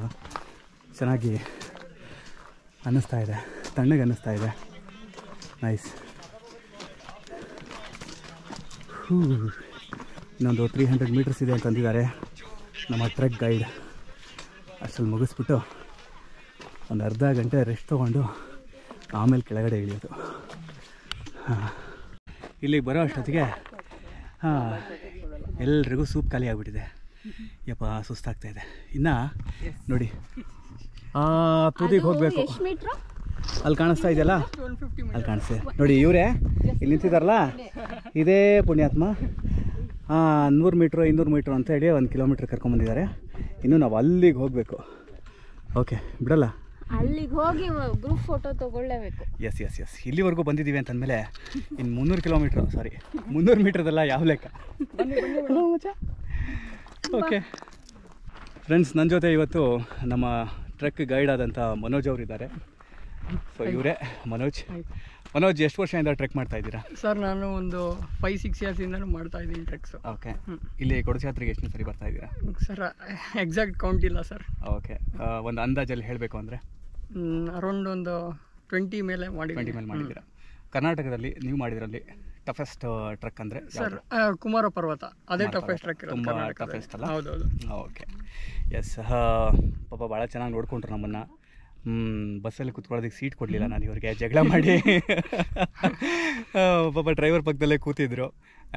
ಚೆನ್ನಾಗಿ ಅನ್ನಿಸ್ತಾ ಇದೆ, ತಣ್ಣಗೆ ಅನ್ನಿಸ್ತಾ ಇದೆ. ನೈಸ್. ಇನ್ನೊಂದು 300 ಮೀಟರ್ಸ್ ಇದೆ ಅಂತಂದಿದ್ದಾರೆ ನಮ್ಮ ಟ್ರೆಕ್ ಗೈಡ್. ಅಷ್ಟಲ್ಲಿ ಮುಗಿಸ್ಬಿಟ್ಟು ಒಂದು ಅರ್ಧ ಗಂಟೆ ರೆಸ್ಟ್ ತೊಗೊಂಡು ಆಮೇಲೆ ಕೆಳಗಡೆ ಇಳಿಯೋದು. ಇಲ್ಲಿಗೆ ಬರೋ ಅಷ್ಟೊತ್ತಿಗೆ ಎಲ್ರಿಗೂ ಸೂಪ್ ಖಾಲಿ ಆಗಿಬಿಟ್ಟಿದೆ. ಯಪ್ಪ, ಸುಸ್ತಾಗ್ತಾಯಿದೆ. ಇನ್ನು ನೋಡಿ ತುದಿಗೆ ಹೋಗಬೇಕು. ಅಲ್ಲಿ ಕಾಣಿಸ್ತಾ ಇದೆಯಲ್ಲ, ಅಲ್ಲಿ ಕಾಣಿಸ್ತಿದೆ ನೋಡಿ. ಇವರೇ ಇಲ್ಲಿ ನಿಂತಿದ್ದಾರಲ್ಲ, ಇದೇ ಪುಣ್ಯಾತ್ಮ 100 ಮೀಟ್ರು 200 ಮೀಟ್ರು ಅಂತ ಹೇಳಿ 1 ಕಿಲೋಮೀಟ್ರ್ ಕರ್ಕೊಂಬಂದಿದ್ದಾರೆ. ಇನ್ನು ನಾವು ಅಲ್ಲಿಗೆ ಹೋಗಬೇಕು. ಓಕೆ, ಬಿಡಲ್ಲ, ಅಲ್ಲಿಗೆ ಹೋಗಿ ಗ್ರೂಪ್ ಫೋಟೋ ತಗೊಳ್ಳೇಬೇಕು. ಎಸ್ ಇಲ್ಲಿವರೆಗೂ ಬಂದಿದ್ದೀವಿ ಅಂತಂದಮೇಲೆ ಇನ್ನು 300 ಮೀಟ್ರದಲ್ಲ ಯಾವ ಲೆಕ್ಕ. ಓಕೆ ಫ್ರೆಂಡ್ಸ್, ನನ್ನ ಜೊತೆ ಇವತ್ತು ನಮ್ಮ ಟ್ರೆಕ್ ಗೈಡ್ ಆದಂಥ ಮನೋಜ್ ಅವರಿದ್ದಾರೆ. ಸೊ ಇವರೇ ಮನೋಜ್. ಎಷ್ಟು ವರ್ಷದಿಂದ ಟ್ರೆಕ್ ಮಾಡ್ತಾ ಇದ್ದೀರಾ ಸರ್? ನಾನು ಒಂದು 5-6 ಇಯರ್ಸಿಂದನೂ ಮಾಡ್ತಾ ಇದ್ದೀನಿ ಟ್ರೆಕ್ಸ್. ಓಕೆ, ಇಲ್ಲಿ ಕೊಡಚಾತ್ರೆಗೆ ಎಷ್ಟು ಸರಿ ಬರ್ತಾ ಇದ್ದೀರಾ ಸರ್? ಎಕ್ಸಾಕ್ಟ್ ಕೌಂಟ್ ಇಲ್ಲ ಸರ್. ಓಕೆ, ಒಂದು ಅಂದಾಜಲ್ಲಿ ಹೇಳಬೇಕು ಅಂದರೆ ಅರೌಂಡ್ ಒಂದು 20 ಮೇಲೆ ಮಾಡಿದ್ದೀರಾ. ಕರ್ನಾಟಕದಲ್ಲಿ ನೀವು ಮಾಡಿದ್ರಲ್ಲಿ ಟಫೆಸ್ಟ್ ಟ್ರೆಕ್ ಅಂದರೆ ಸರ್ ಕುಮಾರ ಪರ್ವತ. ಅದೇ ಟಫೆಸ್ಟ್ ಟ್ರೆಕ್, ತುಂಬ ಟಫೆಸ್ಟ್ ಅಲ್ಲ? ಹೌದೌದು. Okay, yes. ಪಾಪ ಭಾಳ ಚೆನ್ನಾಗಿ ನೋಡ್ಕೊಂಡ್ರು ನಮ್ಮನ್ನು. ಬಸ್ಸಲ್ಲಿ ಕುತ್ಕೊಳ್ಳೋದಕ್ಕೆ ಸೀಟ್ ಕೊಡಲಿಲ್ಲ ನಾನು ಇವರಿಗೆ, ಜಗಳ ಮಾಡಿ. ಪಾಪ ಡ್ರೈವರ್ ಪಕ್ಕದಲ್ಲೇ ಕೂತಿದ್ರು.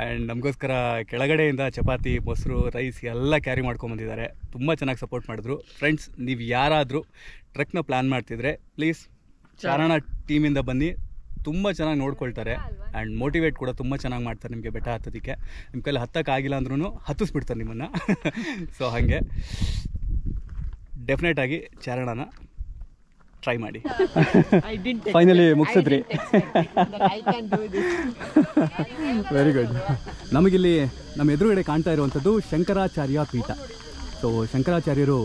ಆ್ಯಂಡ್ ನಮಗೋಸ್ಕರ ಕೆಳಗಡೆಯಿಂದ ಚಪಾತಿ, ಮೊಸರು, ರೈಸ್ ಎಲ್ಲ ಕ್ಯಾರಿ ಮಾಡ್ಕೊಂಬಂದಿದ್ದಾರೆ. ತುಂಬ ಚೆನ್ನಾಗಿ ಸಪೋರ್ಟ್ ಮಾಡಿದ್ರು. ಫ್ರೆಂಡ್ಸ್, ನೀವು ಯಾರಾದರೂ ಟ್ರೆಕ್ನ ಪ್ಲ್ಯಾನ್ ಮಾಡ್ತಿದ್ರೆ ಪ್ಲೀಸ್ ಚಾರಣ ಟೀಮಿಂದ ಬನ್ನಿ. ತುಂಬ ಚೆನ್ನಾಗಿ ನೋಡ್ಕೊಳ್ತಾರೆ ಆ್ಯಂಡ್ ಮೋಟಿವೇಟ್ ಕೂಡ ತುಂಬ ಚೆನ್ನಾಗಿ ಮಾಡ್ತಾರೆ ನಿಮಗೆ ಬೆಟ್ಟ ಹತ್ತೋದಕ್ಕೆ. ನಿಮ್ಮ ಕೈಲಿ ಹತ್ತಕ್ಕಾಗಿಲ್ಲ ಅಂದ್ರೂ ಹತ್ತಿಸ್ಬಿಡ್ತಾರೆ ನಿಮ್ಮನ್ನು. ಸೊ ಹಾಗೆ ಡೆಫಿನೆಟಾಗಿ ಚಾರಣನ ಟ್ರೈ ಮಾಡಿ. ಫೈನಲಿ ಮುಗಿಸಿದ್ರಿ. Very good. ನಮಗಿಲ್ಲಿ ನಮ್ಮ ಎದುರುಗಡೆ ಕಾಣ್ತಾ ಇರುವಂಥದ್ದು ಶಂಕರಾಚಾರ್ಯ ಪೀಠ. ಸೊ ಶಂಕರಾಚಾರ್ಯರು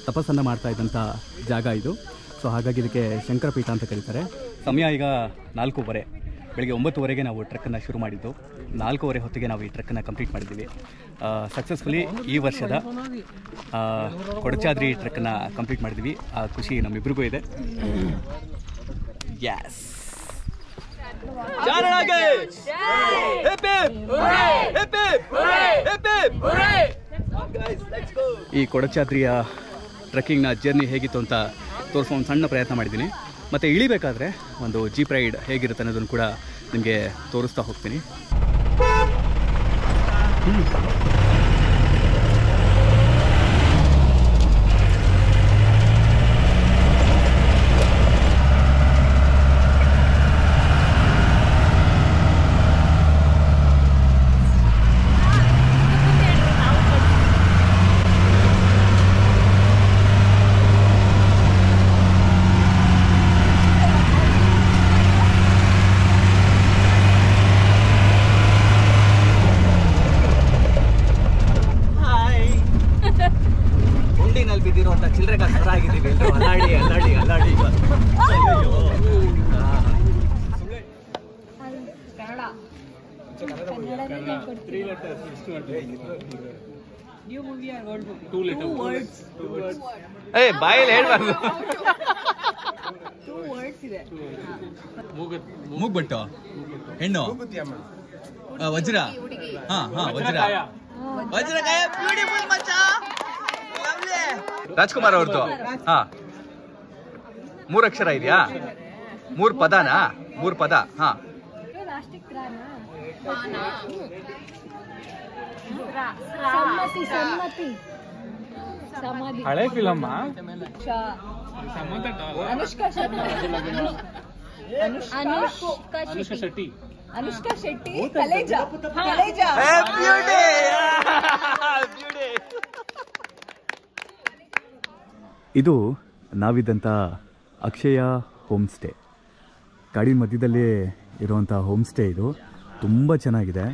ತಪಸ್ಸನ್ನು ಮಾಡ್ತಾ ಇದ್ದಂಥ ಜಾಗ ಇದು. ಸೊ ಹಾಗಾಗಿ ಇದಕ್ಕೆ ಶಂಕರಪೀಠ ಅಂತ ಕರೀತಾರೆ. ಸಮಯ ಈಗ 4:15. ಬೆಳಗ್ಗೆ 9:30ಗೆ ನಾವು ಟ್ರೆಕ್ಕನ್ನು ಶುರು ಮಾಡಿದ್ದು. 4:15 ಹೊತ್ತಿಗೆ ನಾವು ಈ ಟ್ರೆಕ್ಕನ್ನು ಕಂಪ್ಲೀಟ್ ಮಾಡಿದ್ದೀವಿ. ಸಕ್ಸಸ್ಫುಲಿ ಈ ವರ್ಷದ ಕೊಡಚಾದ್ರಿ ಟ್ರೆಕ್ಕನ್ನು ಕಂಪ್ಲೀಟ್ ಮಾಡಿದ್ದೀವಿ. ಆ ಖುಷಿ ನಮ್ಮಿಬ್ಬರಿಗೂ ಇದೆ. ಯಸ್, ಈ ಕೊಡಚಾದ್ರಿಯ ಟ್ರೆಕ್ಕಿಂಗ್ನ ಜರ್ನಿ ಹೇಗಿತ್ತು ಅಂತ ತೋರಿಸೋ ಒಂದು ಸಣ್ಣ ಪ್ರಯತ್ನ ಮಾಡಿದ್ದೀನಿ. ಮತ್ತು ಇಳಿಬೇಕಾದ್ರೆ ಒಂದು ಜೀಪ್ ರೈಡ್ ಹೇಗಿರುತ್ತೆ ಅನ್ನೋದನ್ನು ಕೂಡ ನಿಮಗೆ ತೋರಿಸ್ತಾ ಹೋಗ್ತೀನಿ. ಬಿದ್ದಿರುವಂತ ಚಿಲ್ಲರೆ ಕಸರ ಆಗಿದ್ದೀವಿ. ಅಲ್ಲಾಡಿ ಅಲ್ಲಾಡಿ ಅಲ್ಲಾಡಿ ಬಾಯಲ್ಲಿ ಹೇಳ್ಬಾರ್ದು. ಮೂಗ್ಬಟ್ಟು ಹೆಣ್ಣು ವಜ್ರ. ವಜ್ರ ವಜ್ರಕಾಯ ಬ್ಯೂಟಿಫುಲ್ ಮಚ್ಚ. ರಾಜ್ಕುಮಾರ್ ಅವ್ರದ್ದು 3 ಅಕ್ಷರ ಇದೆಯಾ? 3 ಪದನಾ? 3 ಪದ. ಹಳೆ ಫಿಲಮ್. ಅನುಷ್ಕಾ ಶೆಟ್ಟಿ ಕಲೇಜಾ. ಇದು ನಾವಿದ್ದಂಥ ಅಕ್ಷಯ ಹೋಮ್ ಸ್ಟೇ. ಕಾಡಿನ ಮಧ್ಯದಲ್ಲೇ ಇರುವಂಥ ಹೋಮ್ ಸ್ಟೇ ಇದು. ತುಂಬ ಚೆನ್ನಾಗಿದೆ.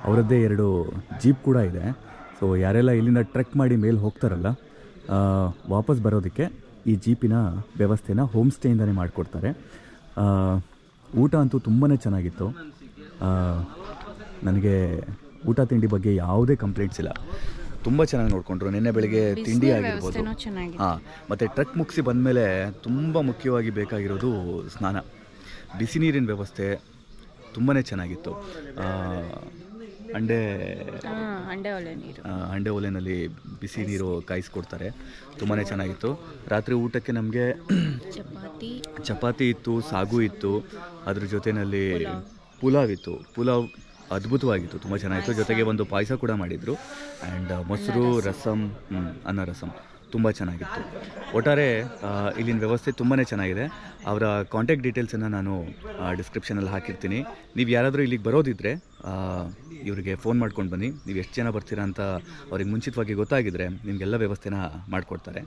ಅವರದ್ದೇ 2 ಜೀಪ್ ಕೂಡ ಇದೆ. ಸೊ ಯಾರೆಲ್ಲ ಇಲ್ಲಿಂದ ಟ್ರೆಕ್ ಮಾಡಿ ಮೇಲೆ ಹೋಗ್ತಾರಲ್ಲ, ವಾಪಸ್ ಬರೋದಕ್ಕೆ ಈ ಜೀಪಿನ ವ್ಯವಸ್ಥೆನ ಹೋಮ್ ಸ್ಟೇಯಿಂದನೇ ಮಾಡಿಕೊಡ್ತಾರೆ. ಊಟ ಅಂತೂ ತುಂಬಾ ಚೆನ್ನಾಗಿತ್ತು. ನನಗೆ ಊಟ ತಿಂಡಿ ಬಗ್ಗೆ ಯಾವುದೇ ಕಂಪ್ಲೇಂಟ್ಸ್ ಇಲ್ಲ. ತುಂಬ ಚೆನ್ನಾಗಿ ನೋಡಿಕೊಂಡ್ರು. ನಿನ್ನೆ ಬೆಳಿಗ್ಗೆ ತಿಂಡಿ ಆಗಿರ್ಬೋದು. ಮತ್ತು ಟ್ರೆಕ್ ಮುಗಿಸಿ ಬಂದಮೇಲೆ ತುಂಬ ಮುಖ್ಯವಾಗಿ ಬೇಕಾಗಿರೋದು ಸ್ನಾನ. ಬಿಸಿ ನೀರಿನ ವ್ಯವಸ್ಥೆ ತುಂಬಾ ಚೆನ್ನಾಗಿತ್ತು. ಅಂಡೆ ಒಲೆನಲ್ಲಿ ಬಿಸಿ ನೀರು ಕಾಯಿಸ್ಕೊಡ್ತಾರೆ. ತುಂಬಾ ಚೆನ್ನಾಗಿತ್ತು. ರಾತ್ರಿ ಊಟಕ್ಕೆ ನಮಗೆ ಚಪಾತಿ ಇತ್ತು, ಸಾಗು ಇತ್ತು, ಅದ್ರ ಜೊತೆಯಲ್ಲಿ ಪುಲಾವ್ ಇತ್ತು. ಪುಲಾವ್ ಅದ್ಭುತವಾಗಿತ್ತು, ತುಂಬ ಚೆನ್ನಾಗಿತ್ತು. ಜೊತೆಗೆ ಒಂದು ಪಾಯಸ ಕೂಡ ಮಾಡಿದರು. ಆ್ಯಂಡ್ ಮೊಸರು, ರಸಮ್, ಅನ್ನ ರಸಮ್ ತುಂಬ ಚೆನ್ನಾಗಿತ್ತು. ಒಟ್ಟಾರೆ ಇಲ್ಲಿನ ವ್ಯವಸ್ಥೆ ತುಂಬಾ ಚೆನ್ನಾಗಿದೆ. ಅವರ ಕಾಂಟ್ಯಾಕ್ಟ್ ಡೀಟೇಲ್ಸನ್ನು ನಾನು ಡಿಸ್ಕ್ರಿಪ್ಷನಲ್ಲಿ ಹಾಕಿರ್ತೀನಿ. ನೀವು ಯಾರಾದರೂ ಇಲ್ಲಿಗೆ ಬರೋದಿದ್ದರೆ ಇವರಿಗೆ ಫೋನ್ ಮಾಡ್ಕೊಂಡು ಬನ್ನಿ. ನೀವು ಎಷ್ಟು ಜನ ಬರ್ತೀರಾ ಅಂತ ಅವ್ರಿಗೆ ಮುಂಚಿತವಾಗಿ ಗೊತ್ತಾಗಿದ್ದರೆ ನಿಮಗೆಲ್ಲ ವ್ಯವಸ್ಥೆನ ಮಾಡಿಕೊಡ್ತಾರೆ.